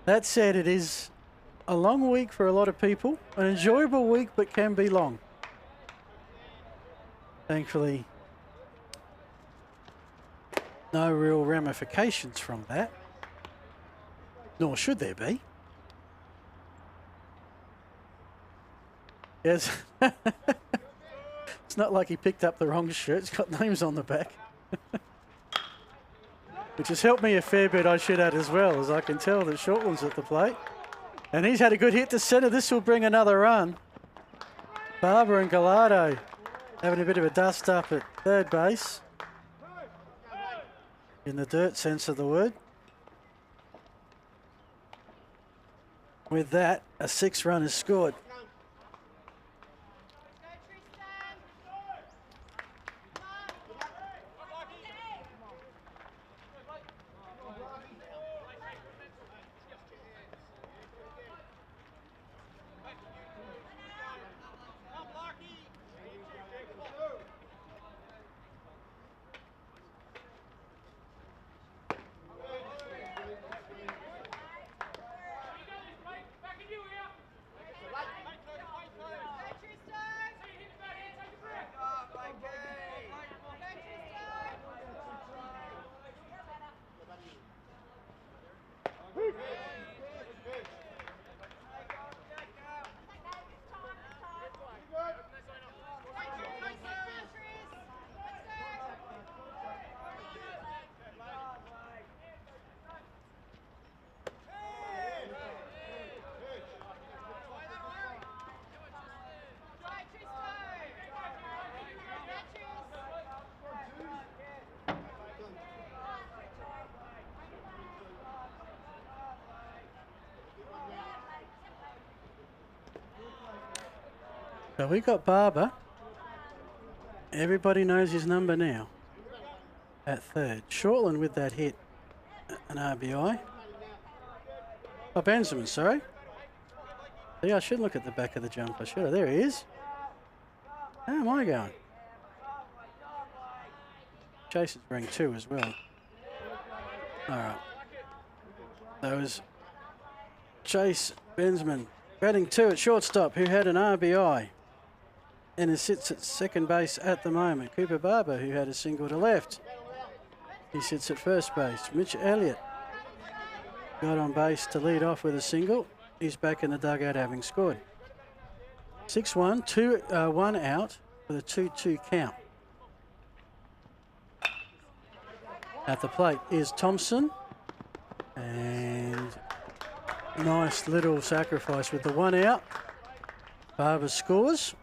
That said, it is a long week for a lot of people. An enjoyable week, but can be long. Thankfully, no real ramifications from that. Nor should there be. Yes. It's not like he picked up the wrong shirt. It's got names on the back. Which has helped me a fair bit, I should add as well, as I can tell that Shortland's at the plate. And he's had a good hit to centre. This will bring another run. Barber and Gallardo having a bit of a dust up at third base. In the dirt sense of the word. With that, a 6 run is scored. So we got Barber. Everybody knows his number now. At third. Shortland with that hit. An RBI. Oh, Benjamin, sorry. See, I should look at the back of the jumper, should I? There he is. How am I going? Chase is bring 2 as well. All right. That was Chase Bensman batting 2 at shortstop, who had an RBI. And it sits at second base at the moment. Cooper Barber, who had a single to left. He sits at first base. Mitch Elliott got on base to lead off with a single. He's back in the dugout having scored. 6-1, 1 out with a 2-2 count. At the plate is Thompson. And Nice little sacrifice with the one out. Barber scores.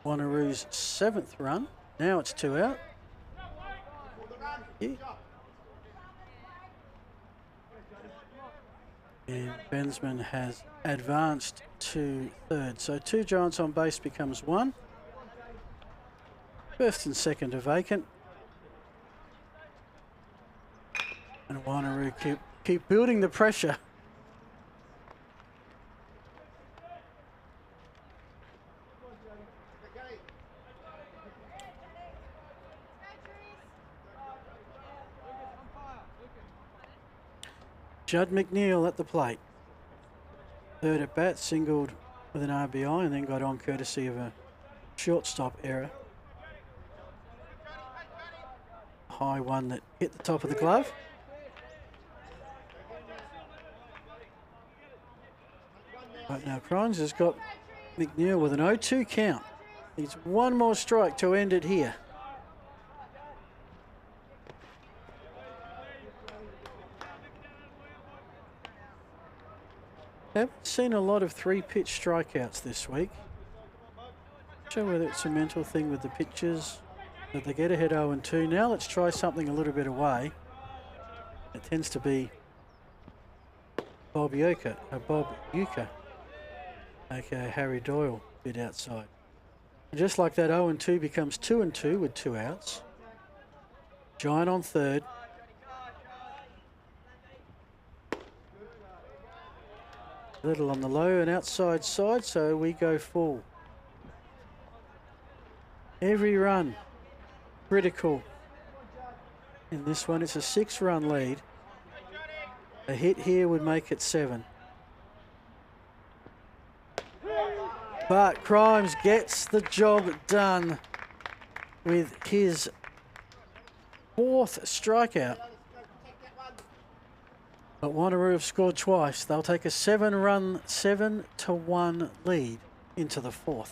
Wanneroo's 7th run. Now it's 2 out. Yeah. And Bensman has advanced to 3rd. So 2 Giants on base becomes 1. 1st and 2nd are vacant. And Wanneroo keep building the pressure. Judd McNeil at the plate. 3rd at bat, singled with an RBI and then got on courtesy of a shortstop error. High one that hit the top of the glove. Right now, Cronulla has got McNeil with an 0-2 count. Needs one more strike to end it here. Haven't seen a lot of 3-pitch strikeouts this week. Not sure whether it's a mental thing with the pitchers, that they get ahead 0-2. Now let's try something a little bit away. It tends to be Bob Uecker, aka Harry Doyle, a bit outside. And just like that, 0-2 becomes 2-2 with 2 outs. Giant on 3rd. Little on the low and outside side, so we go full. Every run critical. In this one, it's a 6-run lead. A hit here would make it 7. But Crimes gets the job done with his 4th strikeout. But Wanneroo have scored twice. They'll take a 7-run, 7-1 lead into the 4th.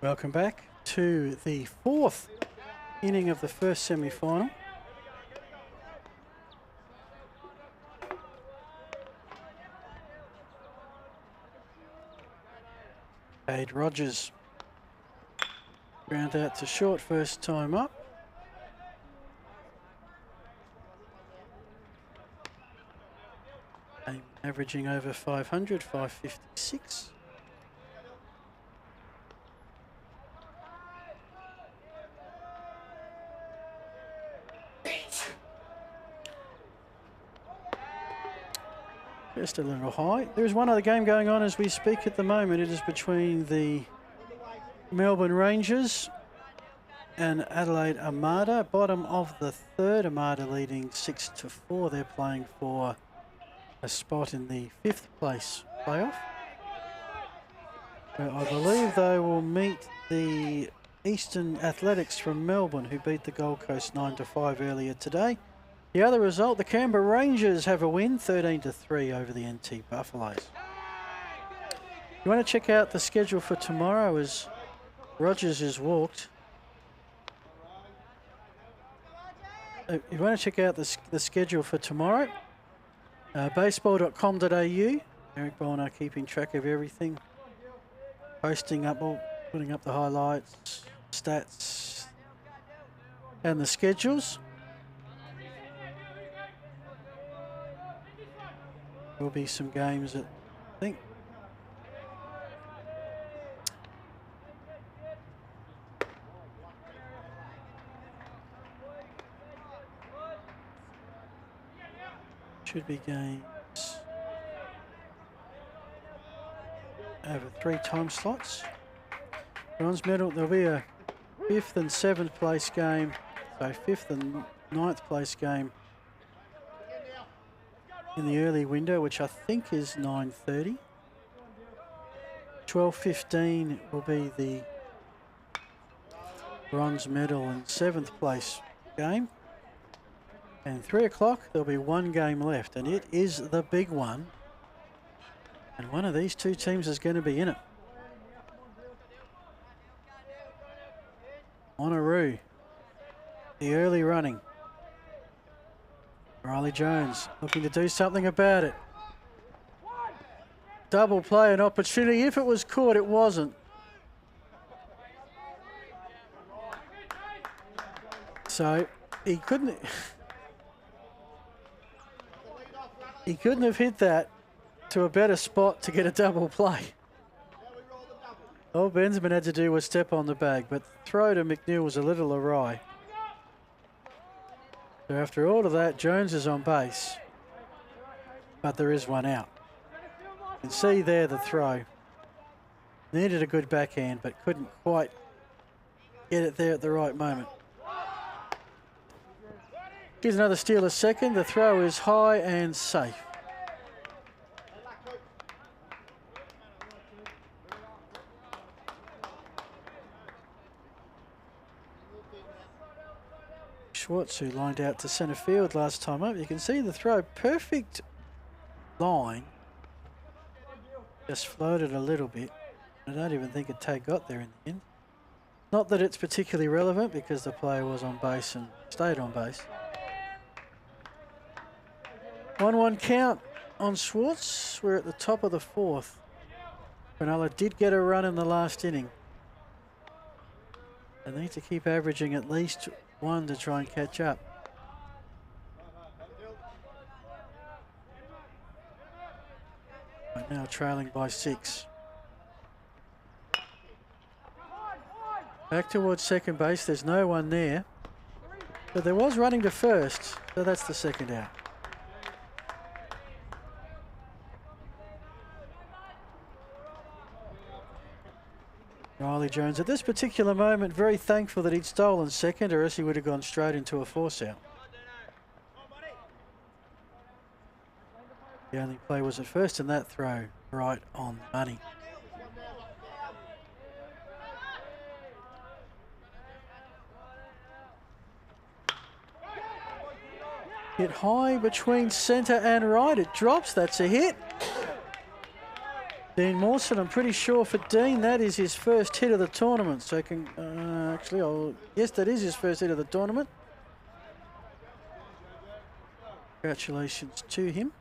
Welcome back to the 4th inning of the first semi-final. Cade Rogers ground out to short first time up. Averaging over 500, 556. Just a little high. There's one other game going on as we speak at the moment. It is between the Melbourne Rangers and Adelaide Armada. Bottom of the third, Armada leading 6-4. They're playing for a spot in the 5th place playoff. I believe they will meet the Eastern Athletics from Melbourne, who beat the Gold Coast 9-5 earlier today. The other result, the Canberra Rangers have a win, 13-3 over the NT Buffaloes. You want to check out the schedule for tomorrow as Rogers is walked. You want to check out the schedule for tomorrow. Baseball.com.au. Eric Bonner keeping track of everything. Posting up, putting up the highlights, stats, and the schedules. There'll be some games that I think should be games over 3 time slots. Bronze medal, there'll be a 5th and 7th place game, so 5th and 9th place game in the early window, which I think is 9:30. 12:15 will be the bronze medal and 7th place game. And 3 o'clock, there'll be one game left, and it is the big one. And one of these two teams is going to be in it. Wanneroo, the early running. Riley Jones looking to do something about it. Double play, an opportunity. If it was caught, it wasn't. So he couldn't... He couldn't have hit that to a better spot to get a double play. All Bensman had to do was step on the bag, but the throw to McNeil was a little awry. So after all of that, Jones is on base, but there is one out. You can see there the throw. Needed a good backhand, but couldn't quite get it there at the right moment. Here's another steal, a second. The throw is high and safe. Schwartz, who lined out to centre field last time up. You can see the throw, perfect line. Just floated a little bit. I don't even think a tag got there in the end. Not that it's particularly relevant because the player was on base and stayed on base. 1-1 count on Schwartz. We're at the top of the 4th. Cronulla did get a run in the last inning. They need to keep averaging at least 1 to try and catch up. Right now trailing by 6. Back towards second base. There's no one there. But there was running to first, so that's the second out. Riley Jones at this particular moment very thankful that he'd stolen second, or else he would have gone straight into a force out. The only play was at first, and that throw right on the money. Hit high between centre and right. It drops. That's a hit. Dean Mawson, I'm pretty sure for Dean that is his first hit of the tournament. So yes, that is his first hit of the tournament. Congratulations to him.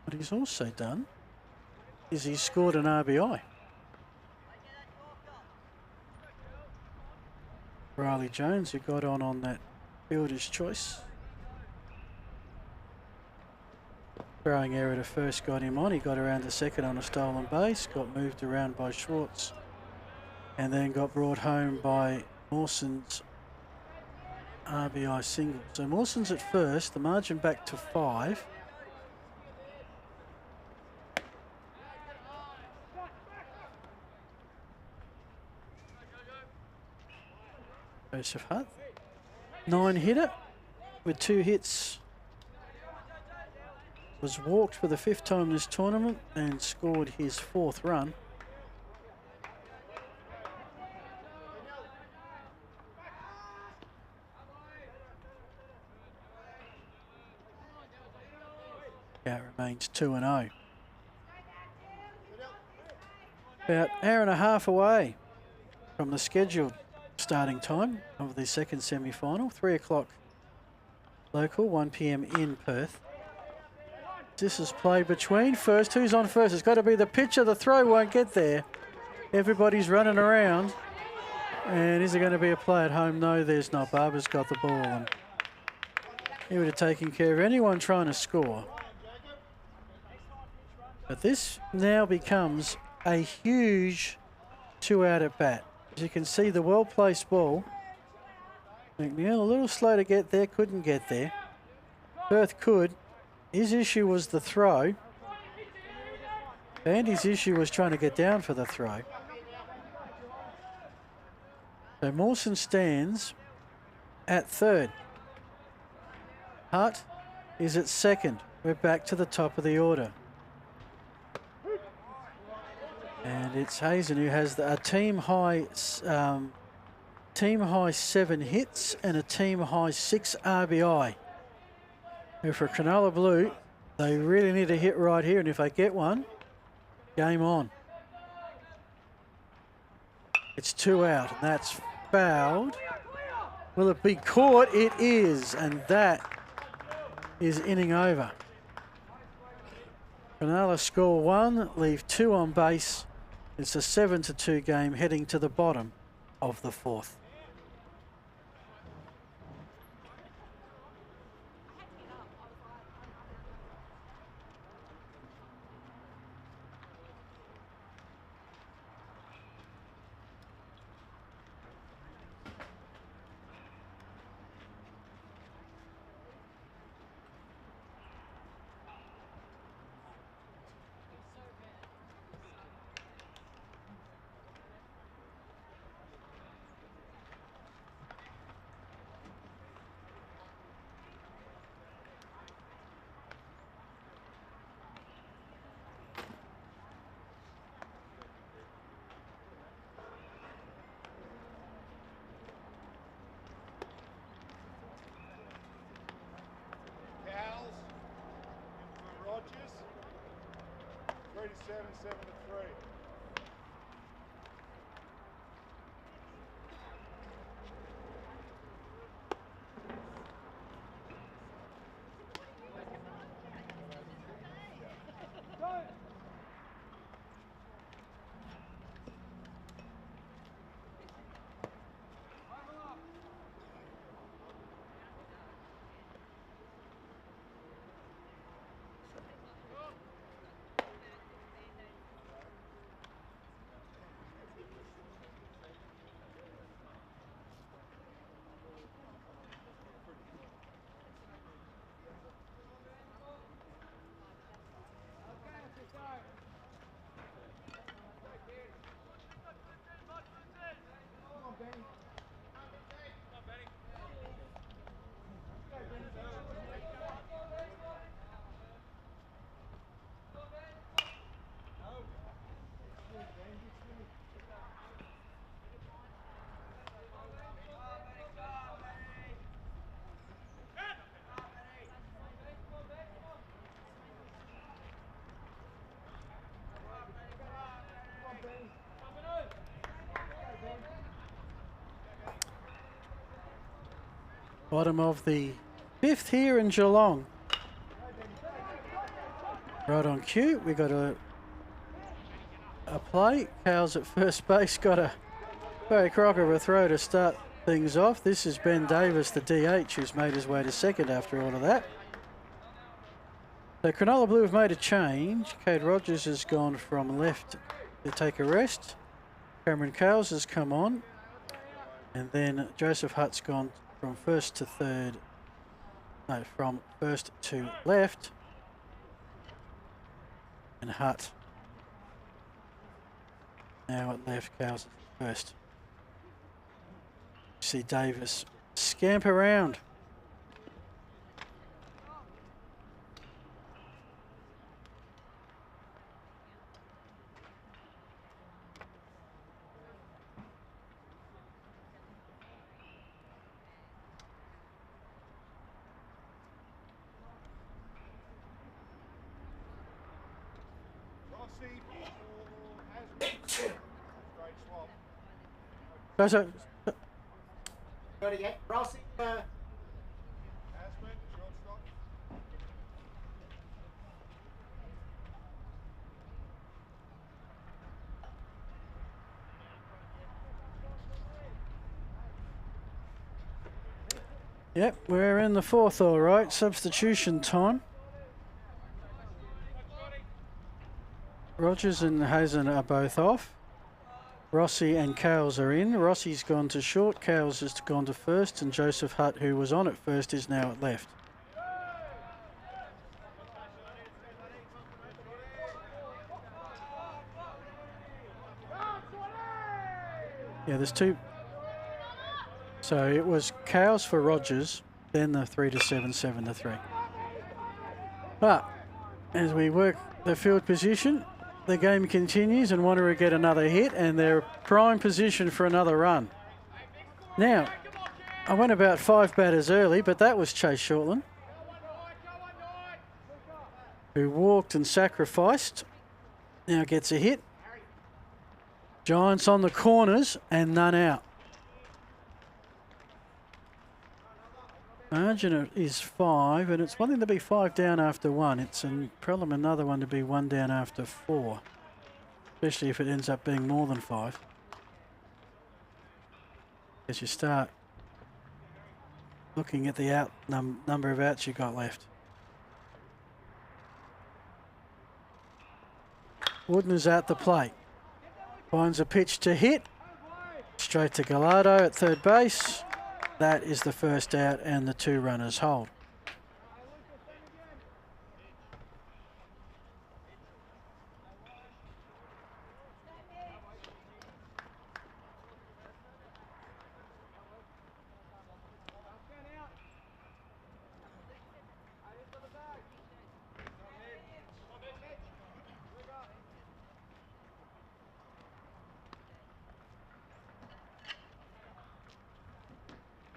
What he's also done is he's scored an RBI. Riley Jones, who got on that fielder's choice. Throwing error to first got him on. He got around to second on a stolen base, got moved around by Schwartz, and then got brought home by Mawson's RBI single. So Mawson's at first, the margin back to 5. Joseph Hutt, 9-hitter with 2 hits. Was walked for the 5th time this tournament and scored his 4th run. Count remains 2-0. About an hour and a half away from the scheduled starting time of the second semi-final. 3 o'clock local, 1 p.m. in Perth. This is played between first. Who's on first? It's got to be the pitcher. The throw won't get there. Everybody's running around. And is there going to be a play at home? No, there's not. Barber's got the ball. And he would have taken care of anyone trying to score. But this now becomes a huge 2-out at bat. As you can see, the well-placed ball. McNeil a little slow to get there, couldn't get there. Perth could. His issue was the throw. Andy's issue was trying to get down for the throw. So Mawson stands at third. Hutt is at second. We're back to the top of the order. And it's Hazen who has a team high 7 hits and a team high 6 RBI. And for Cronulla Blue, they really need a hit right here, and if they get one, game on. It's 2 out, and that's fouled. Will it be caught? It is, and that is inning over. Cronulla score 1, leave 2 on base. It's a 7-2 game heading to the bottom of the 4th. Bottom of the 5th here in Geelong. Right on cue, we got a play. Cowles at first base, got a very crock of a throw to start things off. This is Ben Davis, the DH, who's made his way to second after all of that. So Cronulla Blue have made a change. Cade Rogers has gone from left to take a rest. Cameron Cowles has come on. And then Joseph Hutt's gone from first to third. No, from first to left. And Hutt now at left, Cowles at first. See Davis scamper around. So, Rossi, yep, we're in the fourth, all right. Substitution time. Rogers and Hazen are both off. Rossi and Cales are in. Rossi's gone to short, Cales has gone to first, and Joseph Hutt, who was on at first, is now at left. Yeah, there's two. So it was Cales for Rogers, then the 3 to 7, 7 to 3. But as we work the field position, the game continues and Wanneroo get another hit and they're prime position for another run. Now, I went about 5 batters early, but that was Chase Shortland, who walked and sacrificed. Now gets a hit. Giants on the corners and none out. Margin is 5, and it's one thing to be 5 down after 1. It's a problem another one to be 1 down after 4, especially if it ends up being more than 5. As you start looking at the out number of outs you got left. Wooden is at the plate. Finds a pitch to hit. Straight to Gallardo at third base. That is the first out and the 2 runners hold.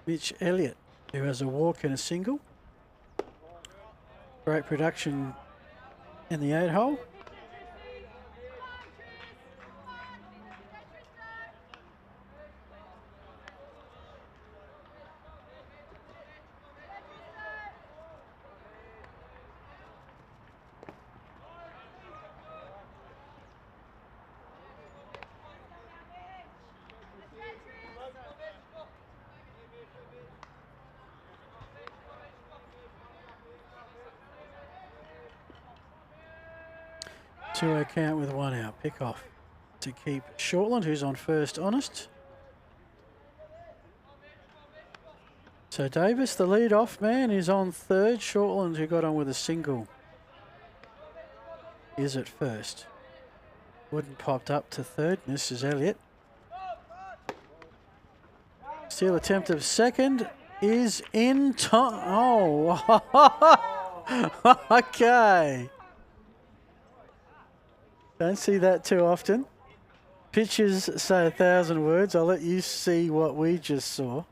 Mitch Elliott, who has a walk and a single. Great production in the 8 hole. Two count with 1 out. Pick off to keep Shortland, who's on first, honest. So Davis, the lead-off man, is on third. Shortland, who got on with a single, is at first. Wooden popped up to third. This is Elliott. Steal attempt of second is in time. Oh, okay. Don't see that too often. Pictures say 1,000 words. I'll let you see what we just saw.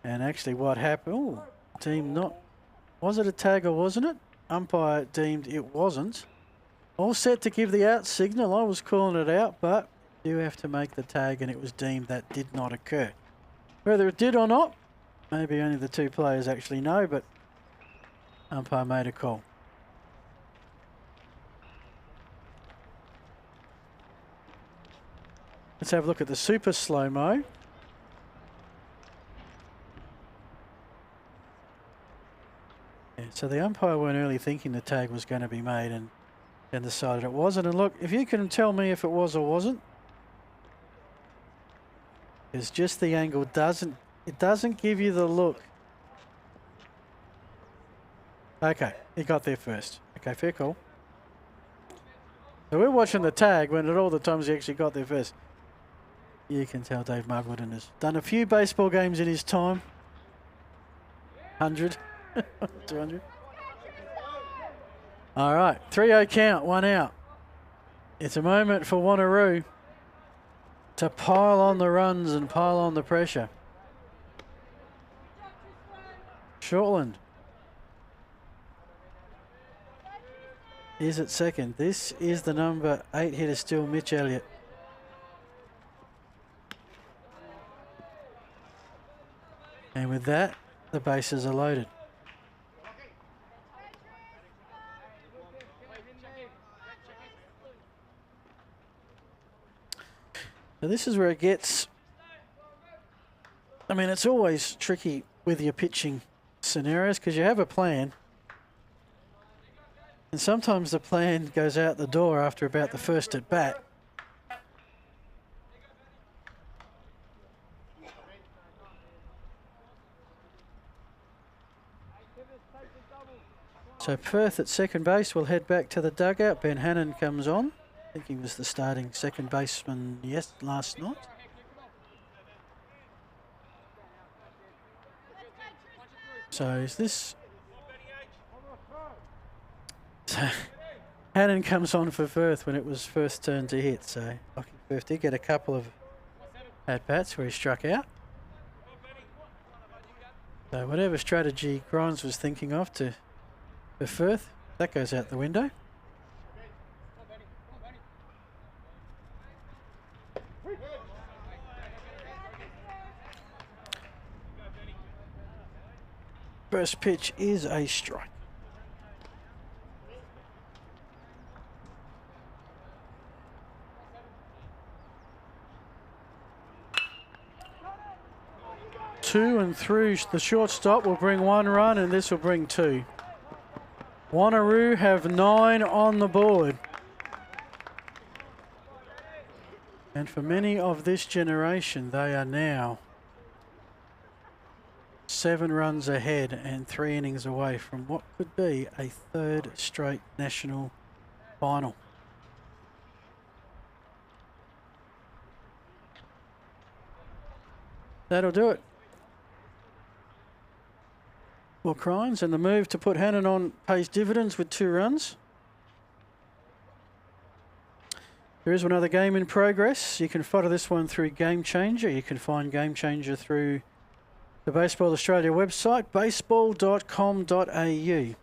And actually what happened, oh, deemed not, was it a tag or wasn't it? Umpire deemed it wasn't. All set to give the out signal. I was calling it out, but you have to make the tag and it was deemed that did not occur. Whether it did or not, maybe only the 2 players actually know, but umpire made a call. Let's have a look at the super slow-mo. Yeah, so the umpire weren't really thinking the tag was going to be made and decided it wasn't. And look, if you can tell me if it was or wasn't, it's just the angle doesn't give you the look. Okay, he got there first. Okay, fair call. So we're watching the tag when at all the times he actually got there first. You can tell Dave Margwood has done a few baseball games in his time. 100, 200. All right, 3-0 count, 1 out. It's a moment for Wanneroo to pile on the runs and pile on the pressure. Shortland is at second. This is the number 8 hitter still, Mitch Elliott. And with that, the bases are loaded. So this is where it gets, I mean, it's always tricky with your pitching scenarios because you have a plan. And sometimes the plan goes out the door after about the first at bat. So Perth at second base will head back to the dugout. Ben Hannon comes on. I think he was the starting second baseman last night. So is this... So Hannon comes on for Perth when it was first turn to hit. So Lockie Perth did get a couple of at-bats where he struck out. So whatever strategy Grimes was thinking of for Firth, that goes out the window. First pitch is a strike. Two and through the shortstop will bring 1 run, and this will bring 2. Wanneroo have 9 on the board. And for many of this generation, they are now 7 runs ahead and 3 innings away from what could be a 3rd straight national final. That'll do it. Well, Crines, and the move to put Hannon on pays dividends with 2 runs. There is another game in progress. You can follow this one through Game Changer. You can find Game Changer through the Baseball Australia website, baseball.com.au.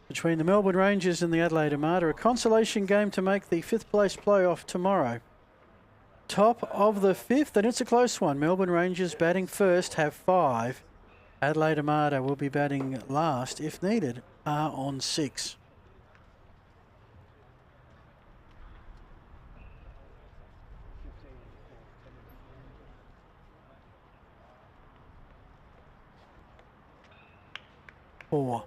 Between the Melbourne Rangers and the Adelaide Armada, a consolation game to make the 5th place playoff tomorrow. Top of the 5th, and it's a close one. Melbourne Rangers batting first have 5. Adelaide Armada will be batting last, if needed, are on 6. Four.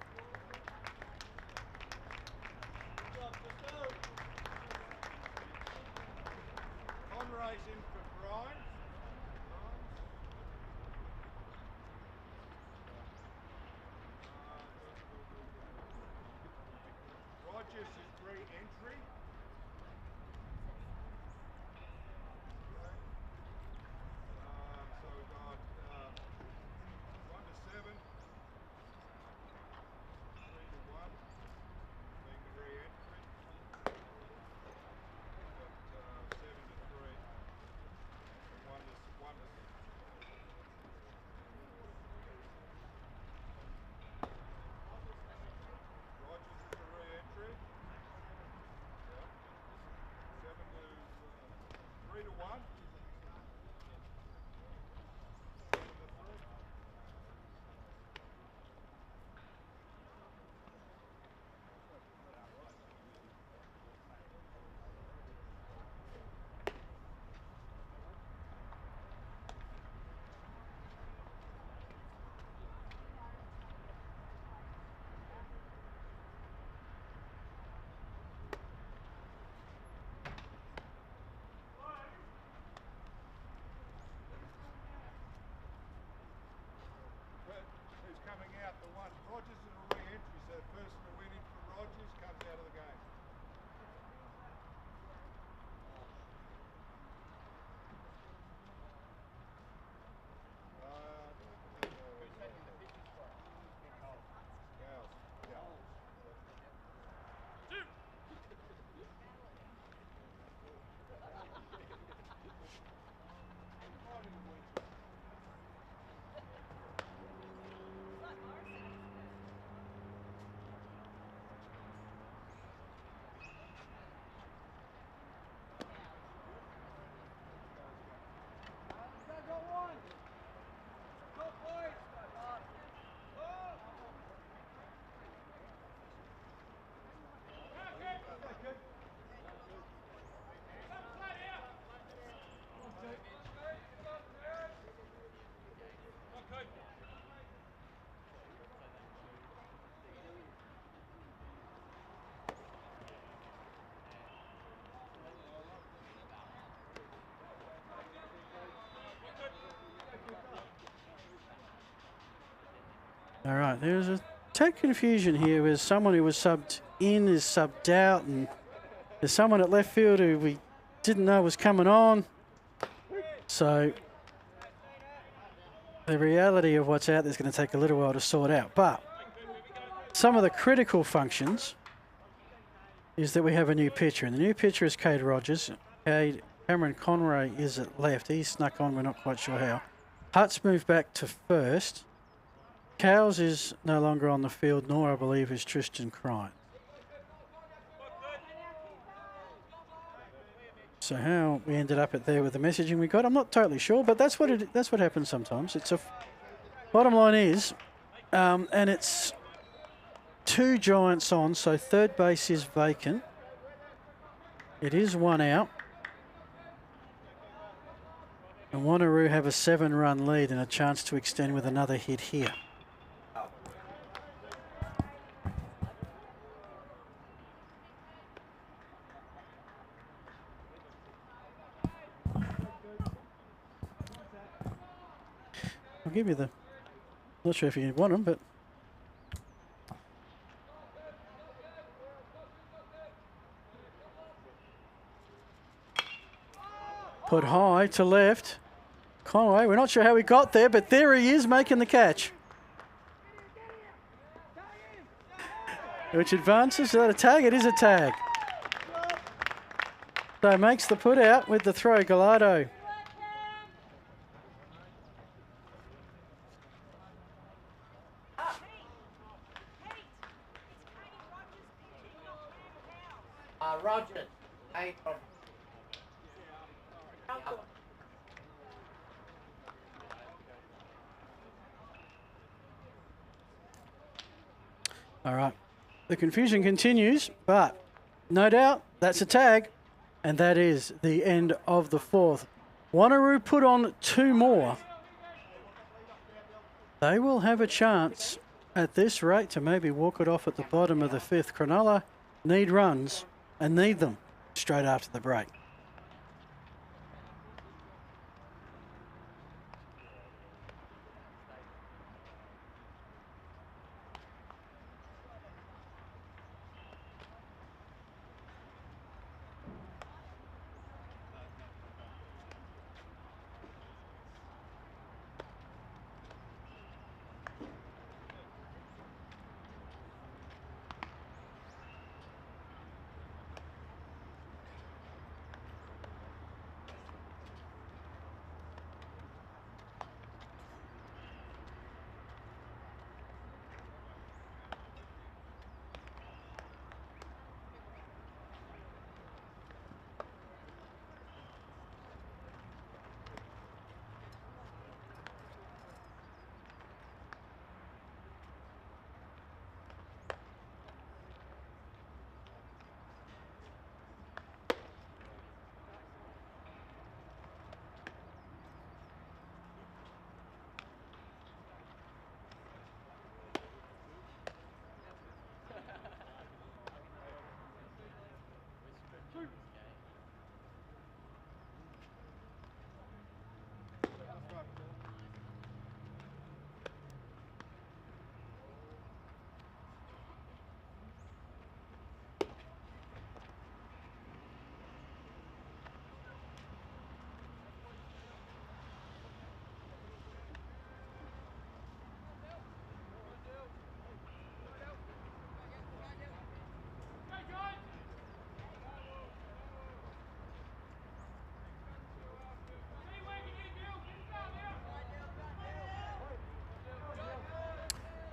All right, there's a tad confusion here with someone who was subbed in is subbed out, and there's someone at left field who we didn't know was coming on. So the reality of what's out there is going to take a little while to sort out. But some of the critical functions is that we have a new pitcher, and the new pitcher is Cade Rogers. Cameron Conray is at left. He's snuck on, we're not quite sure how. Hutt's moved back to first. Cowles is no longer on the field, nor I believe is Tristan Crine. So how we ended up at there with the messaging we got, I'm not totally sure, but that's what happens sometimes. Bottom line is, and it's 2 Giants on, so third base is vacant. It is 1 out. And Wanneroo have a 7-run lead and a chance to extend with another hit here. I'll give you the, not sure if you want them, but put high to left. Conway, we're not sure how he got there, but there he is making the catch. Which advances, is that a tag? It is a tag. So makes the put out with the throw, Gallardo. Rogers. All right. The confusion continues, but no doubt that's a tag, and that is the end of the 4th. Wanneroo put on 2 more. They will have a chance at this rate to maybe walk it off at the bottom of the 5th. Cronulla need runs and need them straight after the break.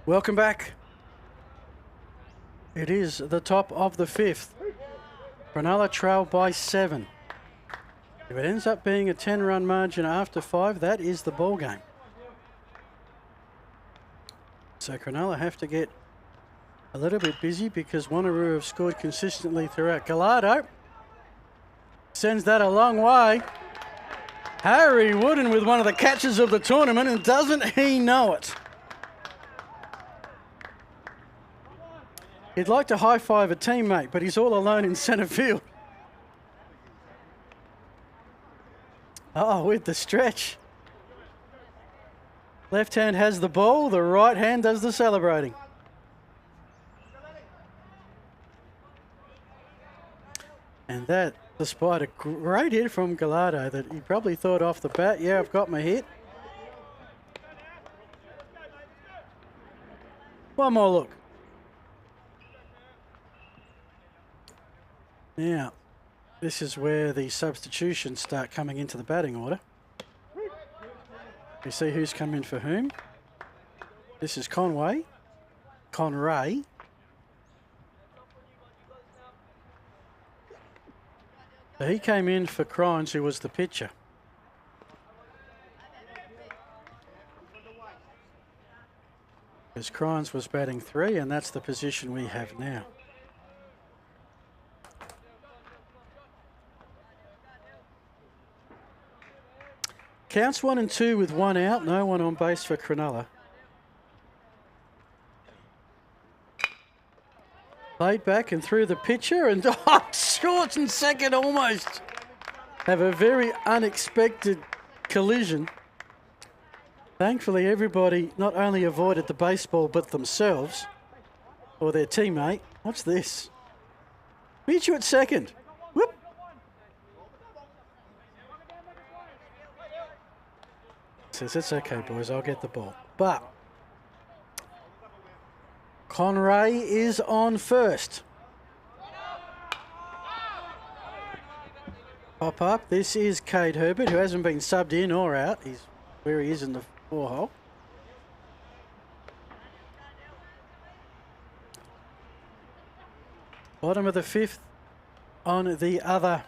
Welcome back. It is the top of the 5th. Cronulla trail by 7. If it ends up being a 10-run margin after 5, that is the ball game. So Cronulla have to get a little bit busy because Wanneroo have scored consistently throughout. Gallardo sends that a long way. Harry Wooden with one of the catches of the tournament, and doesn't he know it? He'd like to high-five a teammate, but he's all alone in centre field. Oh, with the stretch. Left hand has the ball, the right hand does the celebrating. And that, despite a great hit from Gallardo that he probably thought off the bat, yeah, I've got my hit. One more look. Now, this is where the substitutions start coming into the batting order. You see who's come in for whom. This is Conray. So he came in for Crines, who was the pitcher. Because Crines was batting 3, and that's the position we have now. Counts 1 and 2 with 1 out, no one on base for Cronulla. Played back and through the pitcher, and short and second almost have a very unexpected collision. Thankfully, everybody not only avoided the baseball but themselves or their teammate. What's this? Beat you at second. Whoop. Says it's okay, boys. I'll get the ball. But Conray is on first. Pop up. This is Cade Herbert, who hasn't been subbed in or out. He's where he is in the 4-hole. Bottom of the 5th on the other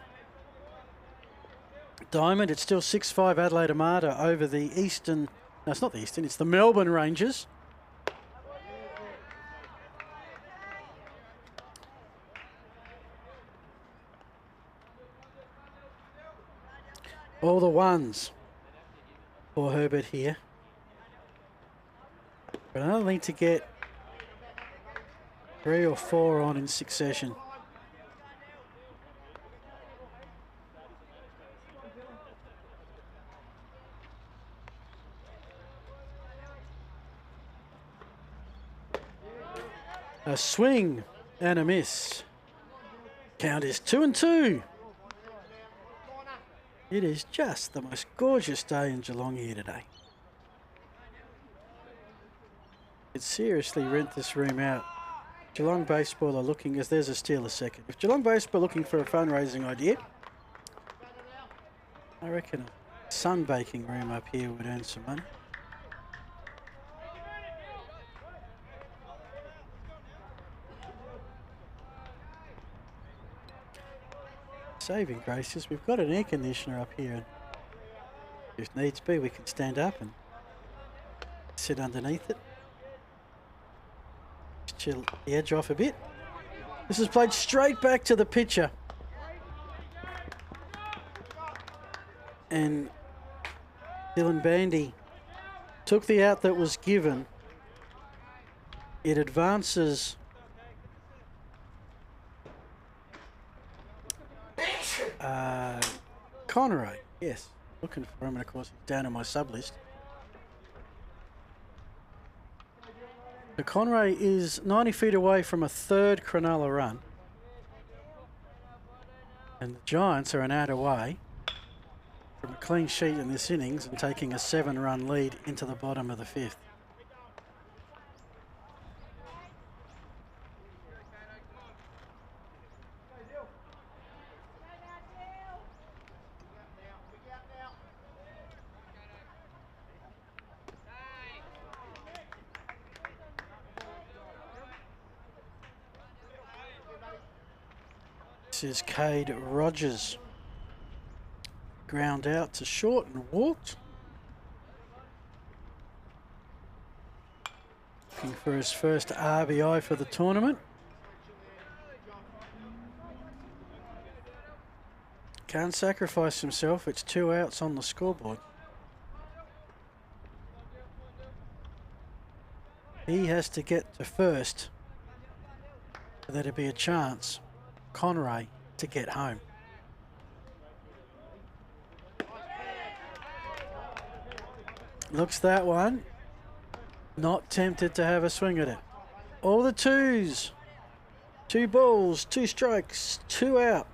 diamond. It's still 6-5 Adelaide Armada over the Eastern. No, it's not the Eastern. It's the Melbourne Rangers. All the ones for Herbert here. But I need to get 3 or 4 on in succession. A swing and a miss. Count is 2 and 2. It is just the most gorgeous day in Geelong here today. Could seriously rent this room out. Geelong Baseball are looking, as there's a steal a second. If Geelong Baseball are looking for a fundraising idea, I reckon a sunbaking room up here would earn some money. Saving grace is we've got an air conditioner up here, and if needs be we can stand up and sit underneath it. Just chill the edge off a bit. This is played straight back to the pitcher, and Dylan Bandy took the out that was given. It advances Conray, yes. Looking for him, and of course he's down on my sub list. So Conray is 90 feet away from a 3rd Cronulla run. And the Giants are an out away from a clean sheet in this innings and taking a 7-run lead into the bottom of the 5th. This is Cade Rogers. Ground out to short and walked. Looking for his first RBI for the tournament. Can't sacrifice himself. It's 2 outs on the scoreboard. He has to get to first for there to be a chance, Conray, to get home. Looks that one. Not tempted to have a swing at it. All the twos. 2 balls, 2 strikes, 2 out.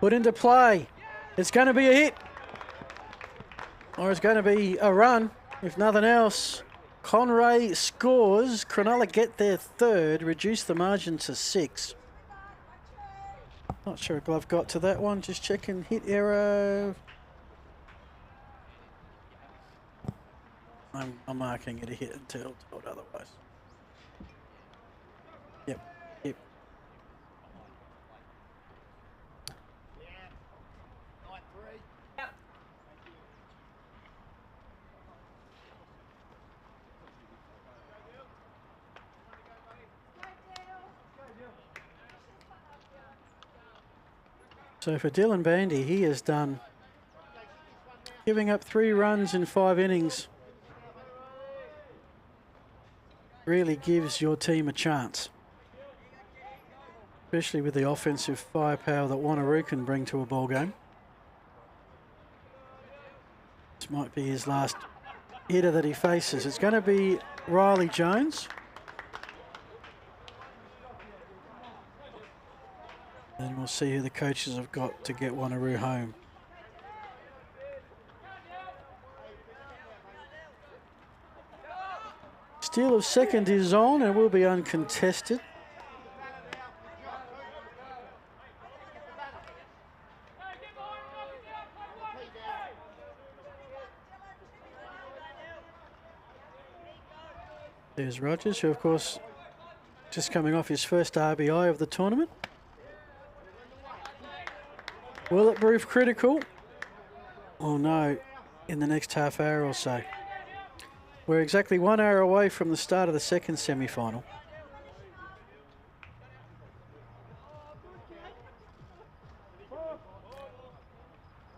Put into play. It's going to be a hit. Or it's going to be a run, if nothing else. Conray scores. Cronulla get their third, reduce the margin to 6. Not sure a glove got to that one. Just checking. Hit error. I'm marking it a hit until told otherwise. Yep. So for Dylan Bandy, he has done, giving up 3 runs in 5 innings. Really gives your team a chance, especially with the offensive firepower that Wanneroo can bring to a ball game. This might be his last hitter that he faces. It's going to be Riley Jones. Then we'll see who the coaches have got to get Wanneroo home. Steal of second is on and will be uncontested. There's Rogers, who of course just coming off his first RBI of the tournament. Will it prove critical? Oh no, in the next half hour or so. We're exactly 1 hour away from the start of the second semi-final.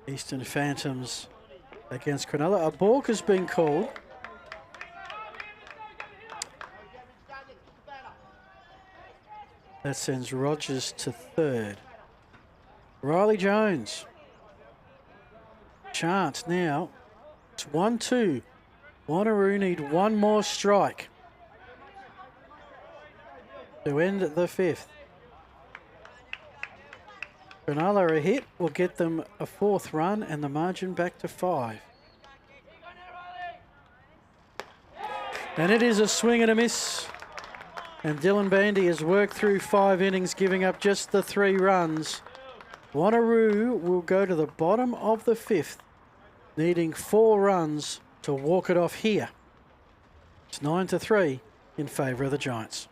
Eastern Phantoms against Cronulla. A balk has been called. That sends Rogers to third. Riley Jones. Chance now. It's 1-2. Wanneroo need 1 more strike to end the 5th. Cronulla a hit will get them a 4th run and the margin back to 5. And it is a swing and a miss. And Dylan Bandy has worked through 5 innings, giving up just the 3 runs. Wanneroo will go to the bottom of the 5th, needing 4 runs to walk it off here. It's 9-3 in favour of the Giants.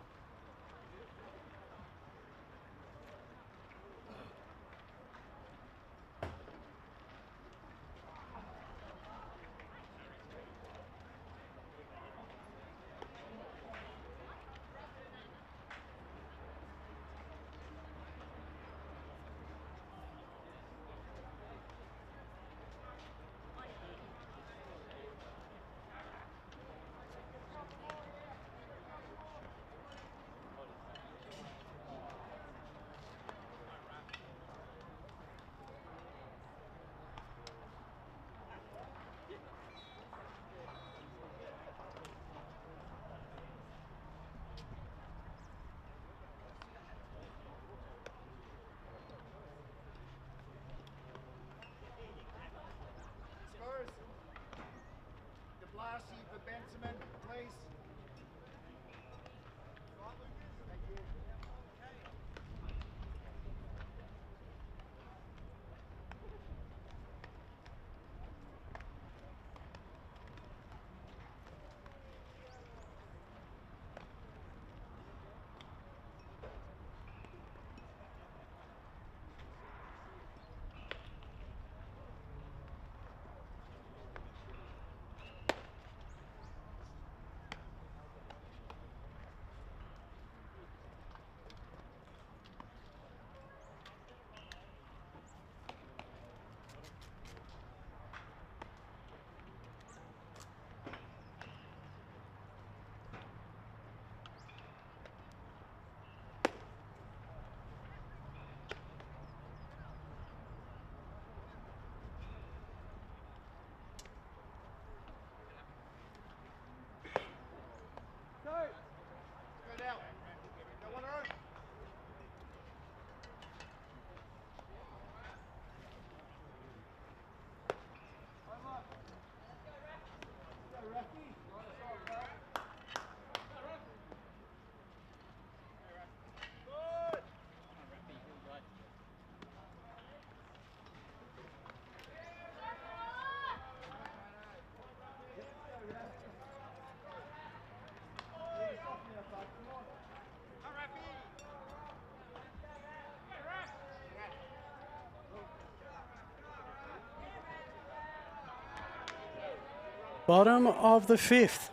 Bottom of the 5th.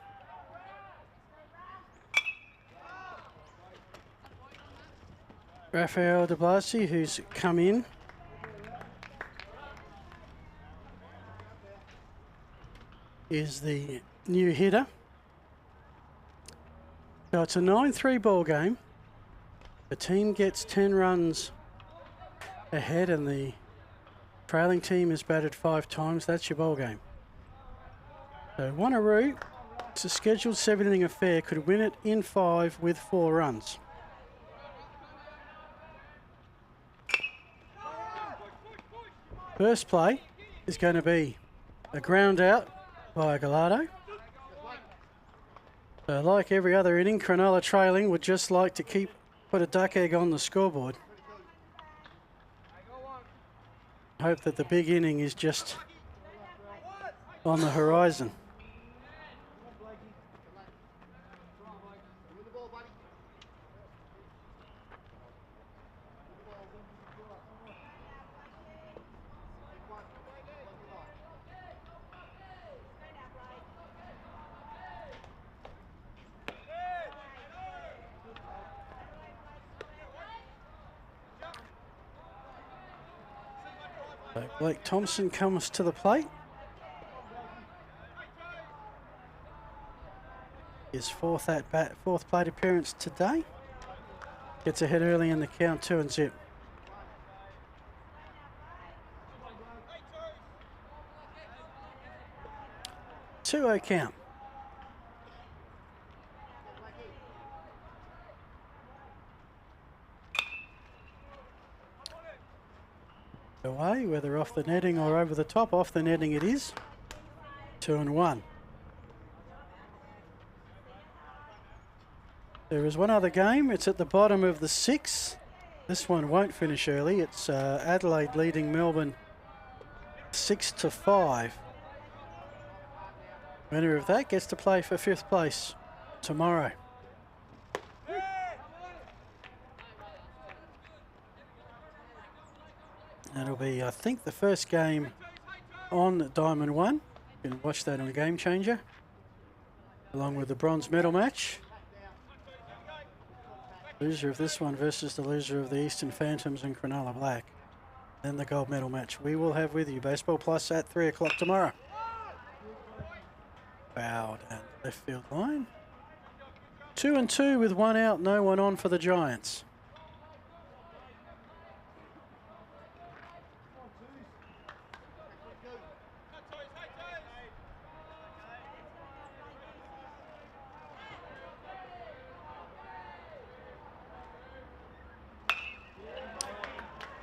Rafael de Blasi, who's come in. Is the new hitter. So it's a 9-3 ball game. The team gets 10 runs ahead and the trailing team has batted 5 times. That's your ball game. So Wanneroo, it's a scheduled 7-inning affair, could win it in 5 with 4 runs. First play is going to be a ground out by Gallardo. So like every other inning, Cronulla trailing would just like to put a duck egg on the scoreboard. Hope that the big inning is just on the horizon. So Blake Thompson comes to the plate. His fourth plate appearance today. Gets ahead early in the count, 2-0. Two-0 count. Away, whether off the netting or over the top, off the netting it is. 2-1. There is one other game. It's at the bottom of the 6th. This one won't finish early. It's Adelaide leading Melbourne 6-5. Winner of that gets to play for 5th place tomorrow. That'll be, I think, the first game on Diamond 1. You can watch that on Game Changer, along with the bronze medal match. Loser of this one versus the loser of the Eastern Phantoms and Cronulla Black. Then the gold medal match. We will have with you Baseball Plus at 3 o'clock tomorrow. Foul down the left field line. 2-2 with 1 out, no one on for the Giants.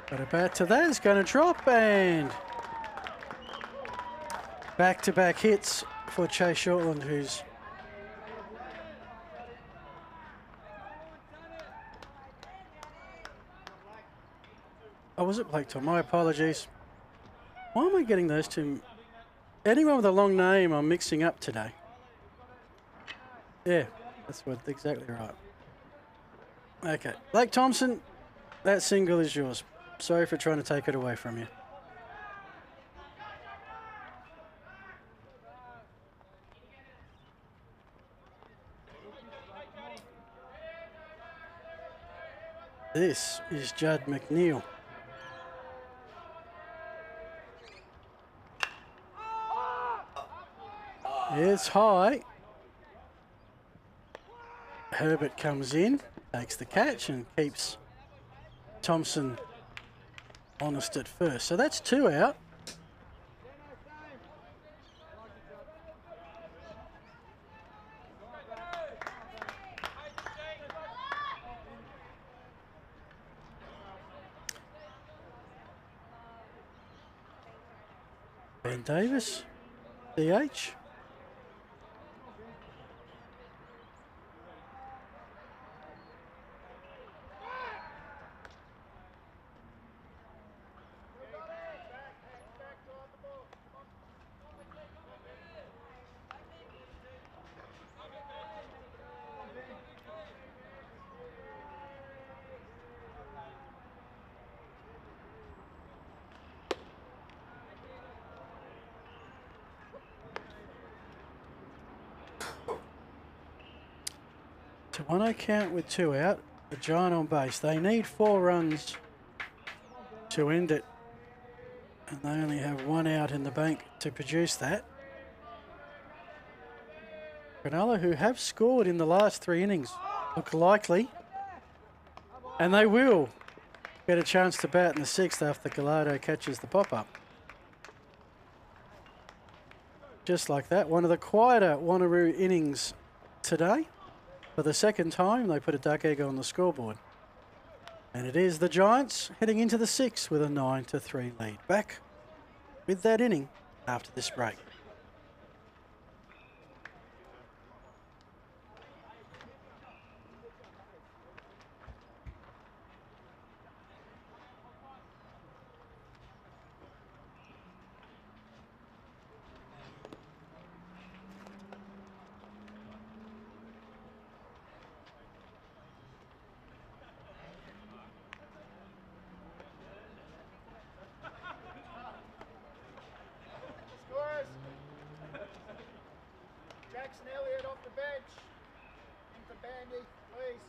But a bat to that is going to drop, and back-to-back hits for Chase Shortland, who's was it Blake Tom? My apologies. Why am I getting those two? Anyone with a long name I'm mixing up today. Yeah, that's exactly right. Okay, Blake Thompson, that single is yours. Sorry for trying to take it away from you. This is Judd McNeil. It's high. Herbert comes in, takes the catch and keeps Thompson honest at first. So that's 2 out. Ben Davis, DH. To 1-0 count with 2 out. The Giant on base. They need 4 runs to end it. And they only have 1 out in the bank to produce that. Cronulla, who have scored in the last 3 innings, look likely. And they will get a chance to bat in the 6th after Gallardo catches the pop-up. Just like that, one of the quieter Wanneroo innings today. For the second time, they put a duck egg on the scoreboard. And it is the Giants heading into the 6th with a 9-3 lead. Back with that inning after this break. Jackson Elliott off the bench. Into Bandy, please.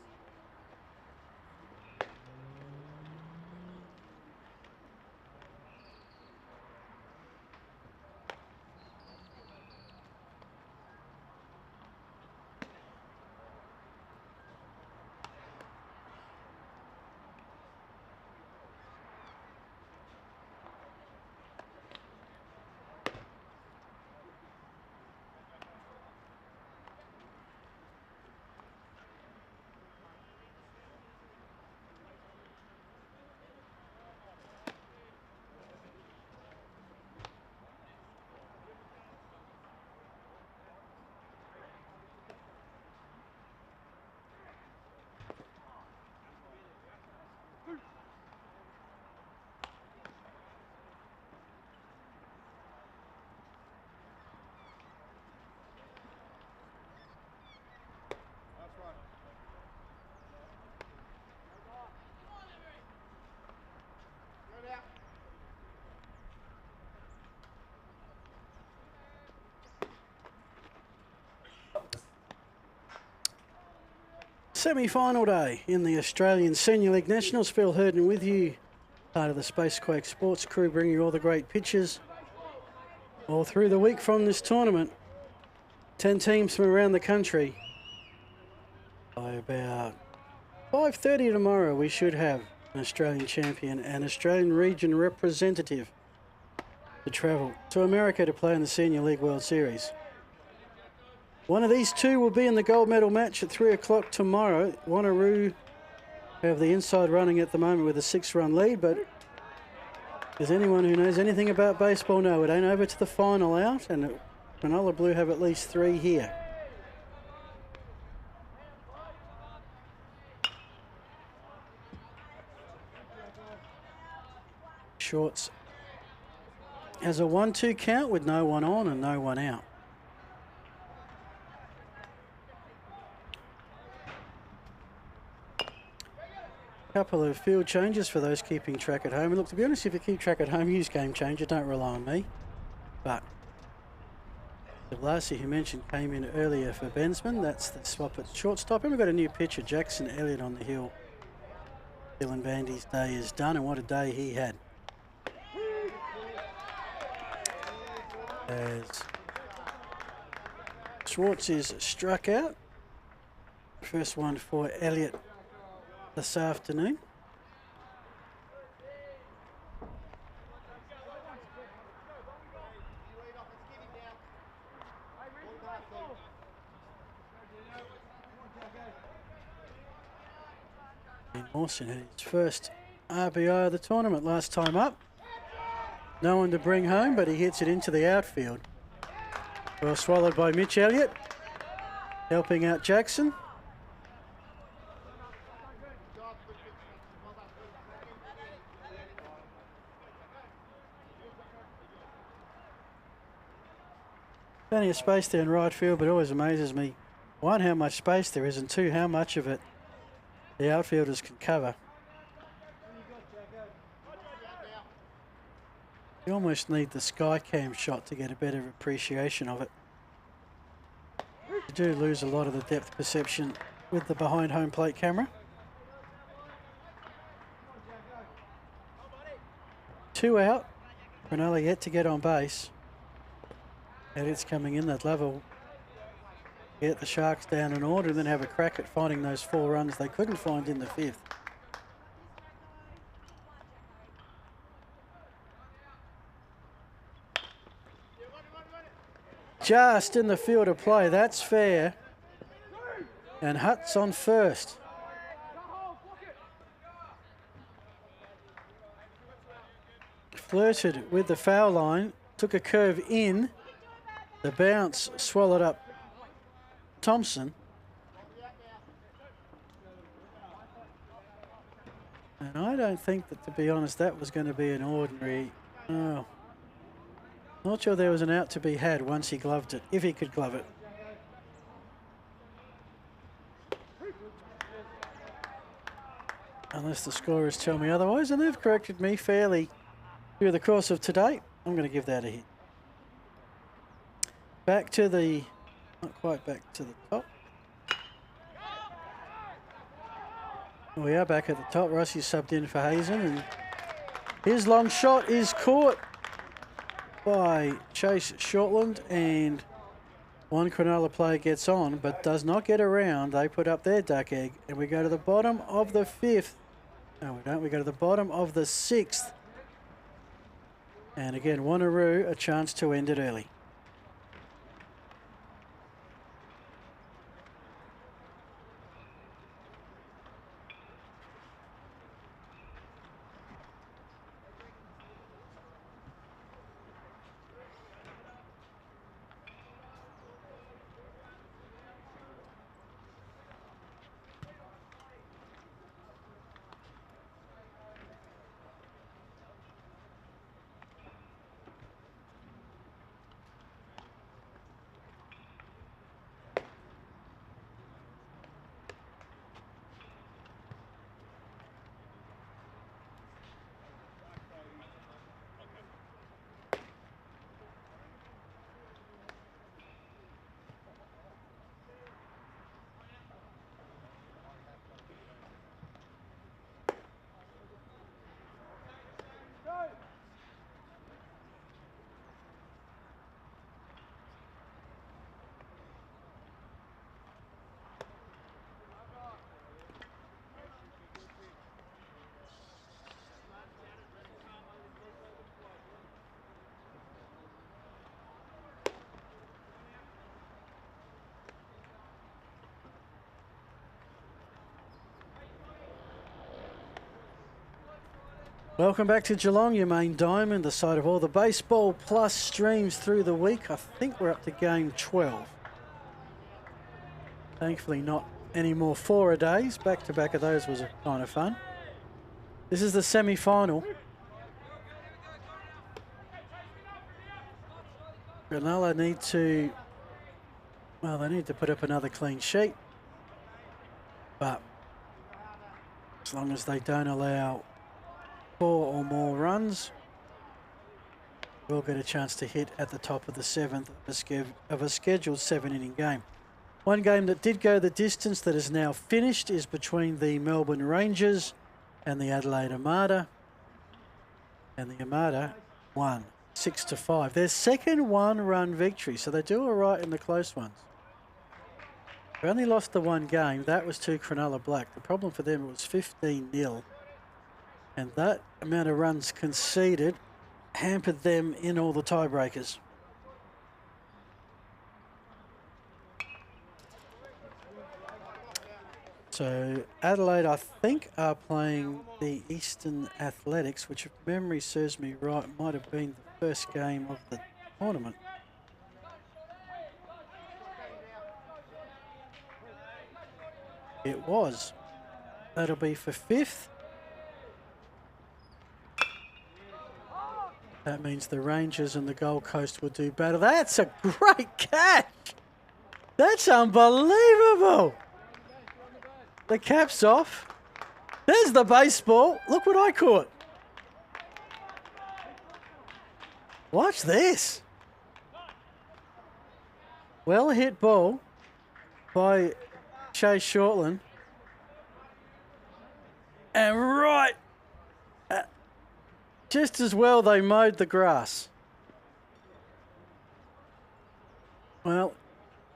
Semi-final day in the Australian Senior League Nationals. Phil Herden with you, part of the Spacequake Sports crew, bringing you all the great pictures all through the week from this tournament. 10 teams from around the country. By about 5:30 tomorrow, we should have an Australian champion and Australian region representative to travel to America to play in the Senior League World Series. One of these two will be in the gold medal match at 3 o'clock tomorrow. Wanneroo have the inside running at the moment with a 6-run lead, but does anyone who knows anything about baseball know it ain't over to the final out, and Cronulla Blue have at least 3 here. Shorts has a 1-2 count with no one on and no one out. Couple of field changes for those keeping track at home. And look, to be honest, if you keep track at home, use Game Changer. Don't rely on me. But De Blasi, who mentioned, came in earlier for Bensman. That's the swap at shortstop. And we've got a new pitcher, Jackson Elliott, on the hill. Dylan Bandy's day is done, and what a day he had. As Schwartz is struck out. First one for Elliott this afternoon. And Mawson had his first RBI of the tournament last time up. No one to bring home, but he hits it into the outfield. Well swallowed by Mitch Elliott, helping out Jackson. Plenty of space there in right field, but it always amazes me, 1, how much space there is, and 2, how much of it the outfielders can cover. You almost need the sky cam shot to get a better appreciation of it. You do lose a lot of the depth perception with the behind home plate camera. 2 out. Cronulla yet to get on base. And it's coming in. That level. Get the Sharks down in order and then have a crack at finding those 4 runs they couldn't find in the 5th. Just in the field of play. That's fair. And Hutt's on first. Flirted with the foul line. Took a curve in. The bounce swallowed up Thompson. And I don't think that, to be honest, that was going to be an ordinary. Oh. Not sure there was an out to be had once he gloved it, if he could glove it. Unless the scorers tell me otherwise, and they've corrected me fairly through the course of today. I'm going to give that a hit. Back to the, not quite back to the top. We are back at the top. Rossi subbed in for Hazen, and his long shot is caught by Chase Shortland, and one Cronulla player gets on but does not get around. They put up their duck egg, and we go to the bottom of the 5th. No, we don't. We go to the bottom of the 6th. And again, Wanneroo, a chance to end it early. Welcome back to Geelong, your main diamond, the site of all the baseball plus streams through the week. I think we're up to game 12. Thankfully not any more 4-a-days. Back-to-back of those was kind of fun. This is the semi-final. Cronulla need to, well, they need to put up another clean sheet. But as long as they don't allow 4 or more runs, we'll get a chance to hit at the top of the 7th of a scheduled 7-inning game. One game that did go the distance that is now finished is between the Melbourne Rangers and the Adelaide Armada. And the Armada won 6-5. Their second 1-run victory, so they do all right in the close ones. They only lost the 1 game. That was to Cronulla Black. The problem for them was 15-0. And that amount of runs conceded hampered them in all the tiebreakers. So Adelaide, I think, are playing the Eastern Athletics, which if memory serves me right, might have been the first game of the tournament. It was. That'll be for 5th. That means the Rangers and the Gold Coast will do better. That's a great catch. That's unbelievable. The cap's off. There's the baseball. Look what I caught. Watch this. Well hit ball by Chase Shortland. And right, just as well they mowed the grass. Well,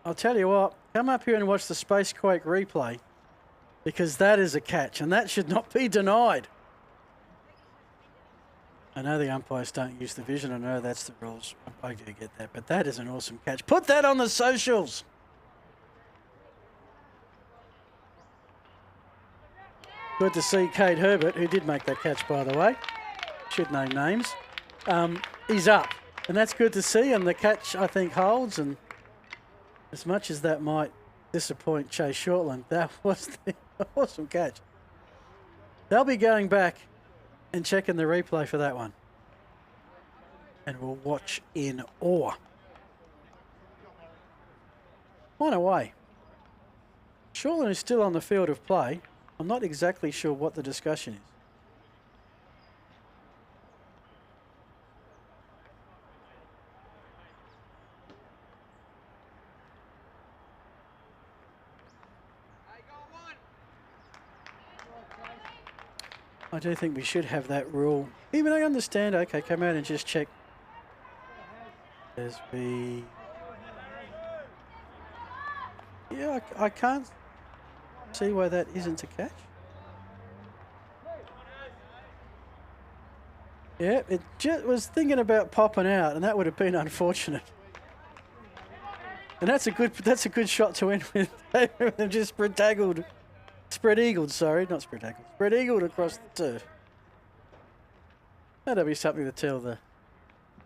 I'll tell you what, come up here and watch the Space Quake replay, because that is a catch, and that should not be denied. I know the umpires don't use the vision. I know that's the rules. I do get that, but that is an awesome catch. Put that on the socials. Good to see Kate Herbert, who did make that catch, by the way. Should name names. He's up, and that's good to see. And the catch, I think, holds. And as much as that might disappoint Chase Shortland, that was the awesome catch. They'll be going back and checking the replay for that one. And we'll watch in awe. One away. Shortland is still on the field of play. I'm not exactly sure what the discussion is. I do think we should have that rule. Even I understand, okay, come out and just check. There's the... Yeah, I can't see why that isn't a catch. Yeah, it just was thinking about popping out, and that would have been unfortunate. And that's a good shot to end with. They've just spread eagled, sorry, not spread eagled. Spread eagled across the turf. That'll be something to tell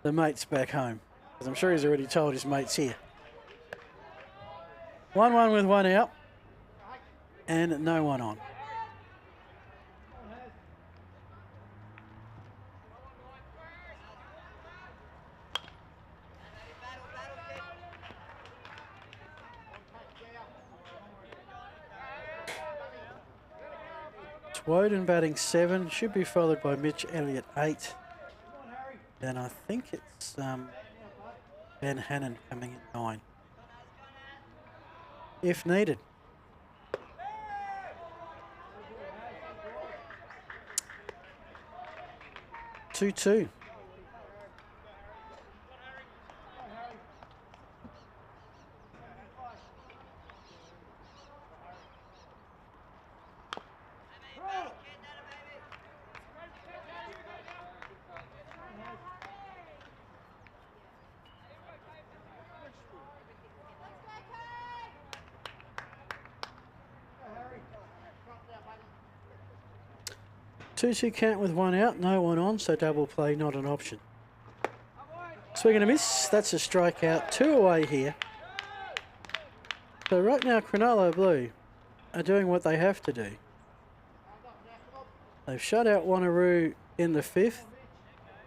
the mates back home, because I'm sure he's already told his mates here. 1-1 with one out, and no one on. Woden batting 7, should be followed by Mitch Elliott 8. Then I think it's Ben Hannon coming in 9. If needed. Two. Two count with one out, no one on, so double play not an option. Swing and a miss, that's a strikeout, 2 away here. So right now Cronulla Blue are doing what they have to do. They've shut out Wanneroo in the 5th.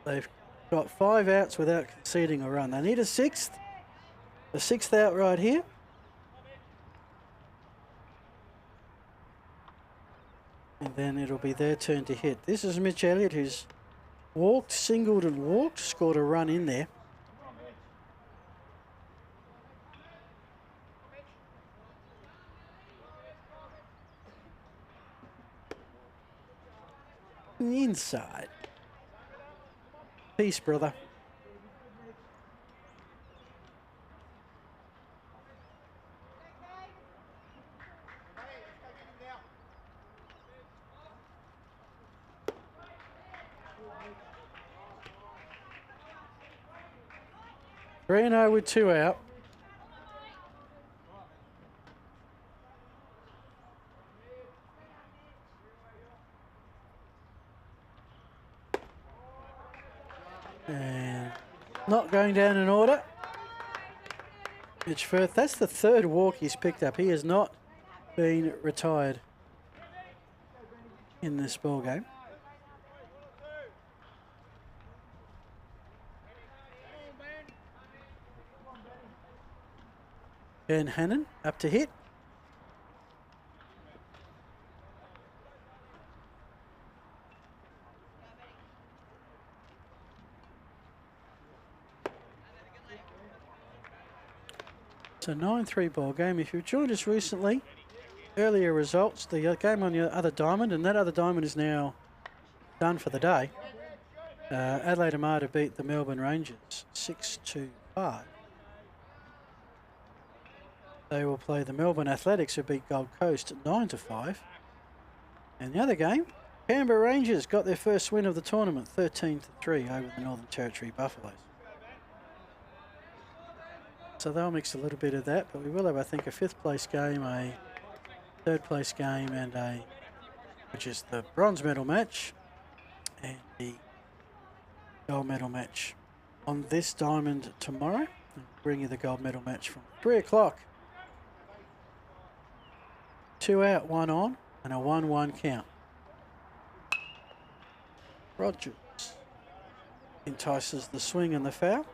They've got 5 outs without conceding a run. They need a 6th. The 6th out right here. And then it'll be their turn to hit. This is Mitch Elliott, who's walked, singled and walked, scored a run in there. Inside. Peace, brother. Reno with 2 out. And not going down in order. Mitch Firth, that's the 3rd walk he's picked up. He has not been retired in this ball game. Ben Hannon up to hit. It's a 9-3 ball game. If you've joined us recently, earlier results, the game on the other diamond, and that other diamond is now done for the day. Adelaide Armada beat the Melbourne Rangers 6-5. They will play the Melbourne Athletics, who beat Gold Coast 9-5. And the other game, Canberra Rangers got their first win of the tournament, 13-3 over the Northern Territory Buffaloes. So they'll mix a little bit of that, but we will have, I think, a 5th place game, a 3rd place game, and which is the bronze medal match, and the gold medal match on this diamond tomorrow. I'll bring you the gold medal match from 3 o'clock. 2 out, 1 on, and a 1-1 count. Rogers entices the swing and the foul.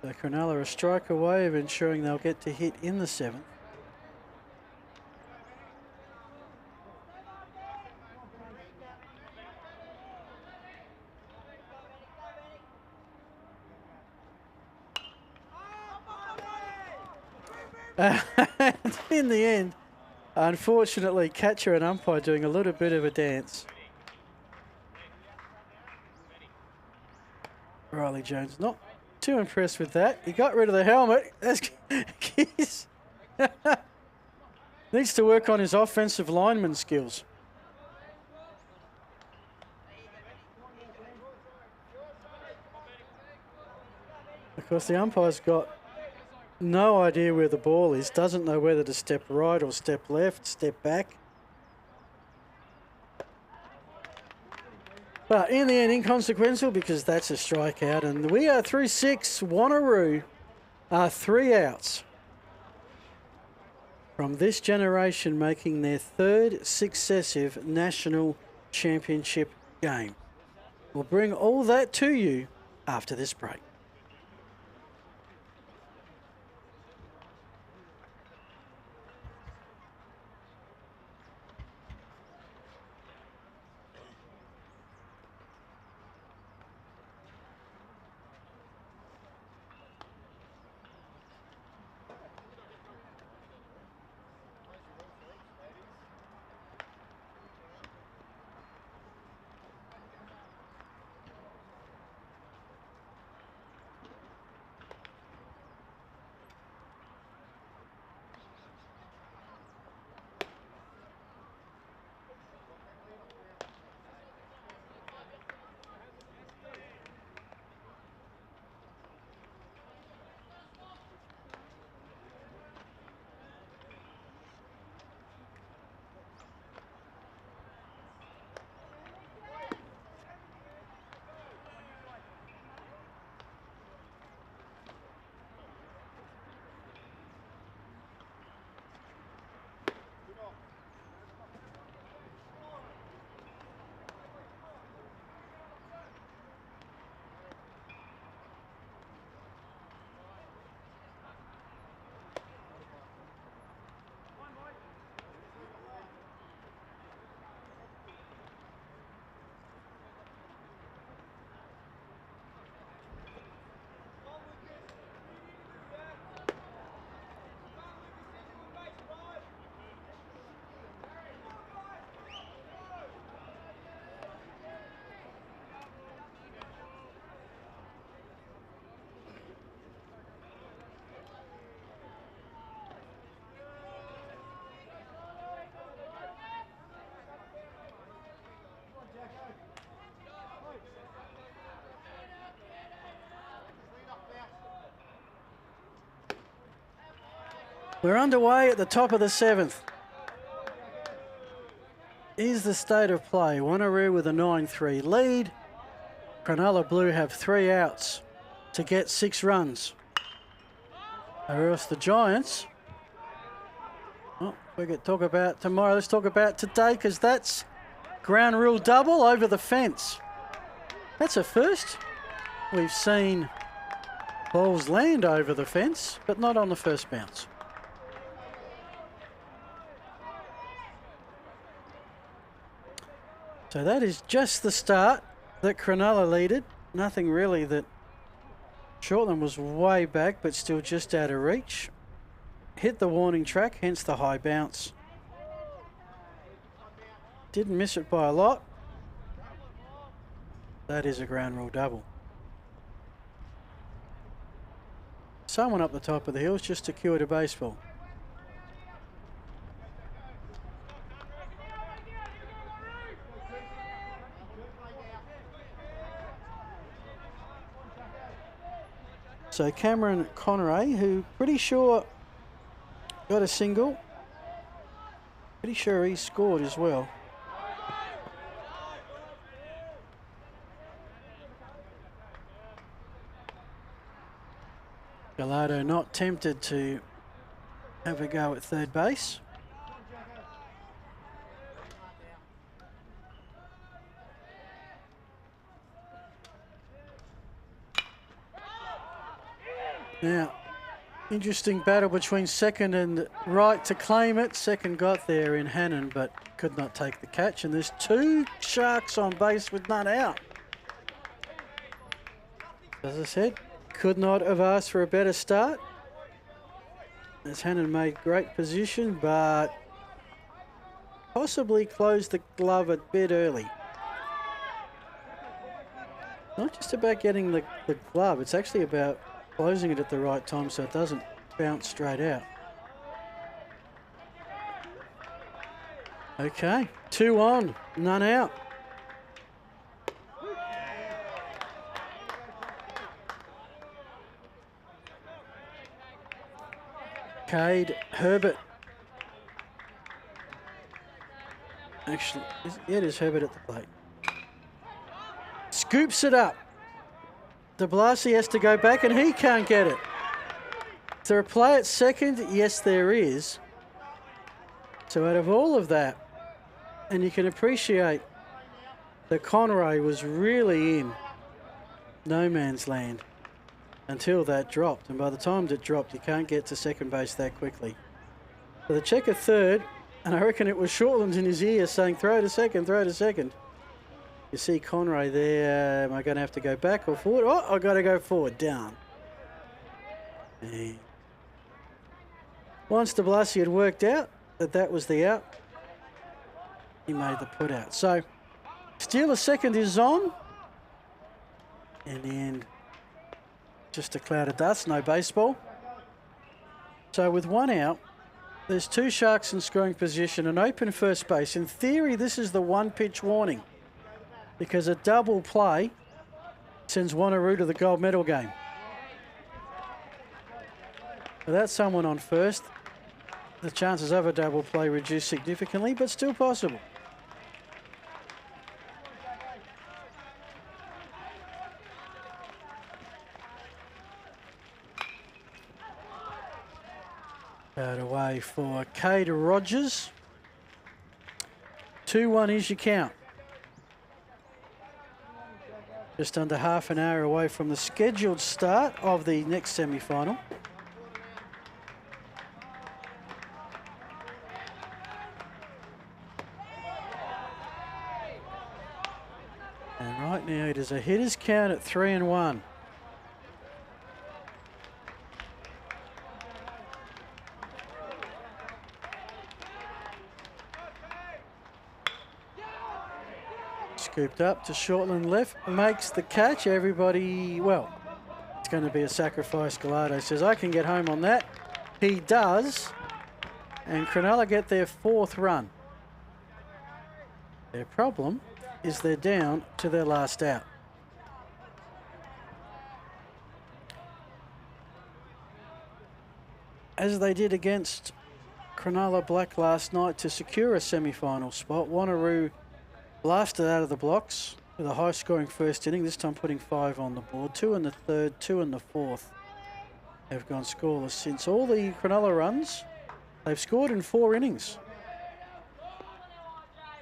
So Cronulla a strike away of ensuring they'll get to hit in the 7th. In the end, unfortunately, catcher and umpire doing a little bit of a dance. Riley Jones not too impressed with that. He got rid of the helmet. Needs to work on his offensive lineman skills. Of course, the umpire's got no idea where the ball is, doesn't know whether to step right or step left, step back. But in the end, inconsequential, because that's a strikeout. And we are through 6. Wanneroo are 3 outs from this generation, making their 3rd successive national championship game. We'll bring all that to you after this break. We're underway at the top of the 7th. Is the state of play. Wanneroo with a 9-3 lead. Cronulla Blue have 3 outs to get 6 runs. Or else the Giants. Oh, we could talk about tomorrow. Let's talk about today, because that's ground rule double over the fence. That's a first. We've seen balls land over the fence, but not on the first bounce. So that is just the start that Cronulla leaded. Nothing really that Shortland was way back, but still just out of reach. hit the warning track, hence the high bounce. Didn't miss it by a lot. That is a ground rule double. Someone up the top of the hills just secured a baseball. So Cameron Conneray, who pretty sure got a single. Pretty sure he scored as well. Gallardo not tempted to have a go at third base. Now, interesting battle between second and right to claim it. Second got there in Hannon, but could not take the catch. And there's two Sharks on base with none out. As I said, could not have asked for a better start. As Hannon made great position, but possibly closed the glove a bit early. Not just about getting the glove, it's actually about closing it at the right time so it doesn't bounce straight out. Okay, 2 on, none out. Cade Herbert. Actually, it is Herbert at the plate. Scoops it up. De Blasi has to go back and he can't get it. Is there a play at second? Yes, there is. So out of all of that, and you can appreciate that Conneray was really in no man's land until that dropped. And by the time it dropped, you can't get to second base that quickly. So the check at third, and I reckon it was Shortland in his ear saying, throw to second, throw to second. You see Conneray there. Am I going to have to go back or forward? Oh, I've got to go forward, down. And once De Blasi had worked out that was the out, he made the put out. So, steal a second is on. In the end, just a cloud of dust, no baseball. So with one out, there's two Sharks in scoring position, an open first base. In theory, this is the one pitch warning, because a double play sends Wanneroo to the gold medal game. Without someone on first, the chances of a double play reduce significantly, but still possible. Out away for Cade Rogers. 2-1 is your count. Just under half an hour away from the scheduled start of the next semi-final. And right now it is a hitter's count at 3-1. Scooped up to Shortland left, makes the catch. Everybody, well, it's going to be a sacrifice. Gallardo says, I can get home on that. He does. And Cronulla get their fourth run. Their problem is they're down to their last out. As they did against Cronulla Black last night to secure a semi-final spot, Wanneroo blasted out of the blocks with a high-scoring first inning, this time putting 5 on the board. 2 in the third, 2 in the fourth. Have gone scoreless since. All the Cronulla runs, they've scored in 4 innings.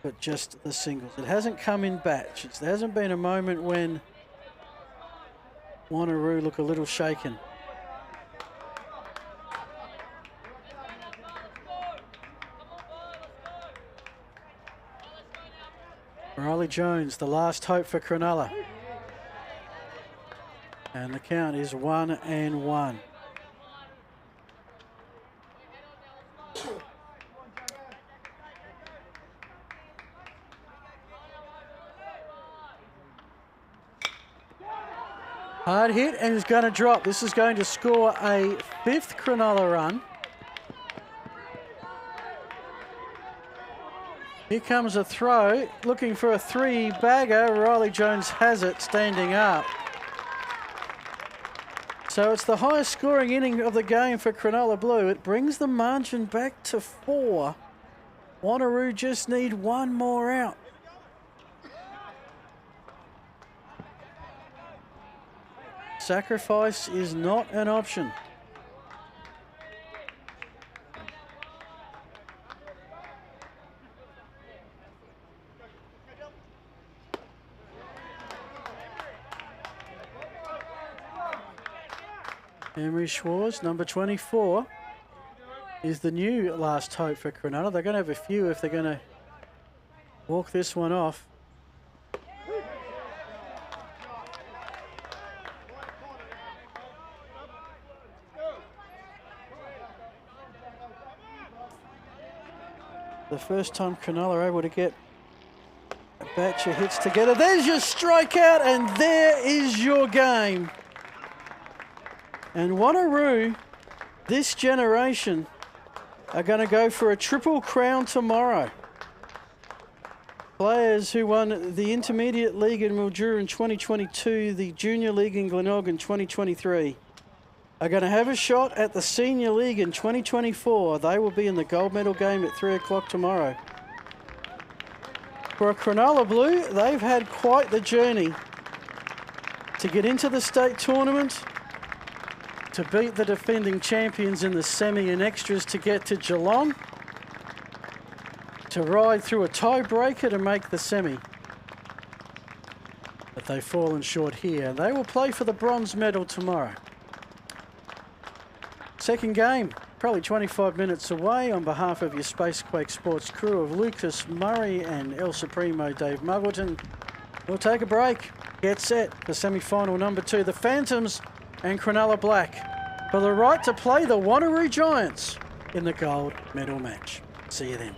But just the singles. It hasn't come in batches. There hasn't been a moment when Wanneroo look a little shaken. Riley Jones, the last hope for Cronulla. And the count is 1-1. Hard hit and is going to drop. This is going to score a 5th Cronulla run. Here comes a throw, looking for a 3-bagger. Riley Jones has it, standing up. So it's the highest scoring inning of the game for Cronulla Blue. It brings the margin back to 4. Wanneroo just need one more out. Sacrifice is not an option. Emery Schwartz, number 24, is the new last hope for Cronulla. They're going to have a few if they're going to walk this one off. The first time Cronulla are able to get a batch of hits together. There's your strikeout, and there is your game. And Wanneroo, this generation, are going to go for a triple crown tomorrow. Players who won the Intermediate League in Mildura in 2022, the Junior League in Glenelg in 2023, are going to have a shot at the Senior League in 2024. They will be in the gold medal game at 3 o'clock tomorrow. For a Cronulla Blue, they've had quite the journey to get into the state tournament, to beat the defending champions in the semi and extras to get to Geelong, to ride through a tiebreaker to make the semi. But they've fallen short here. They will play for the bronze medal tomorrow. Second game, probably 25 minutes away. On behalf of your Spacequake Sports crew of Lucas Murray and El Supremo Dave Muggleton, we'll take a break. Get set for semi-final number 2. The Phantoms and Cronulla Black for the right to play the Wanneroo Giants in the gold medal match. See you then.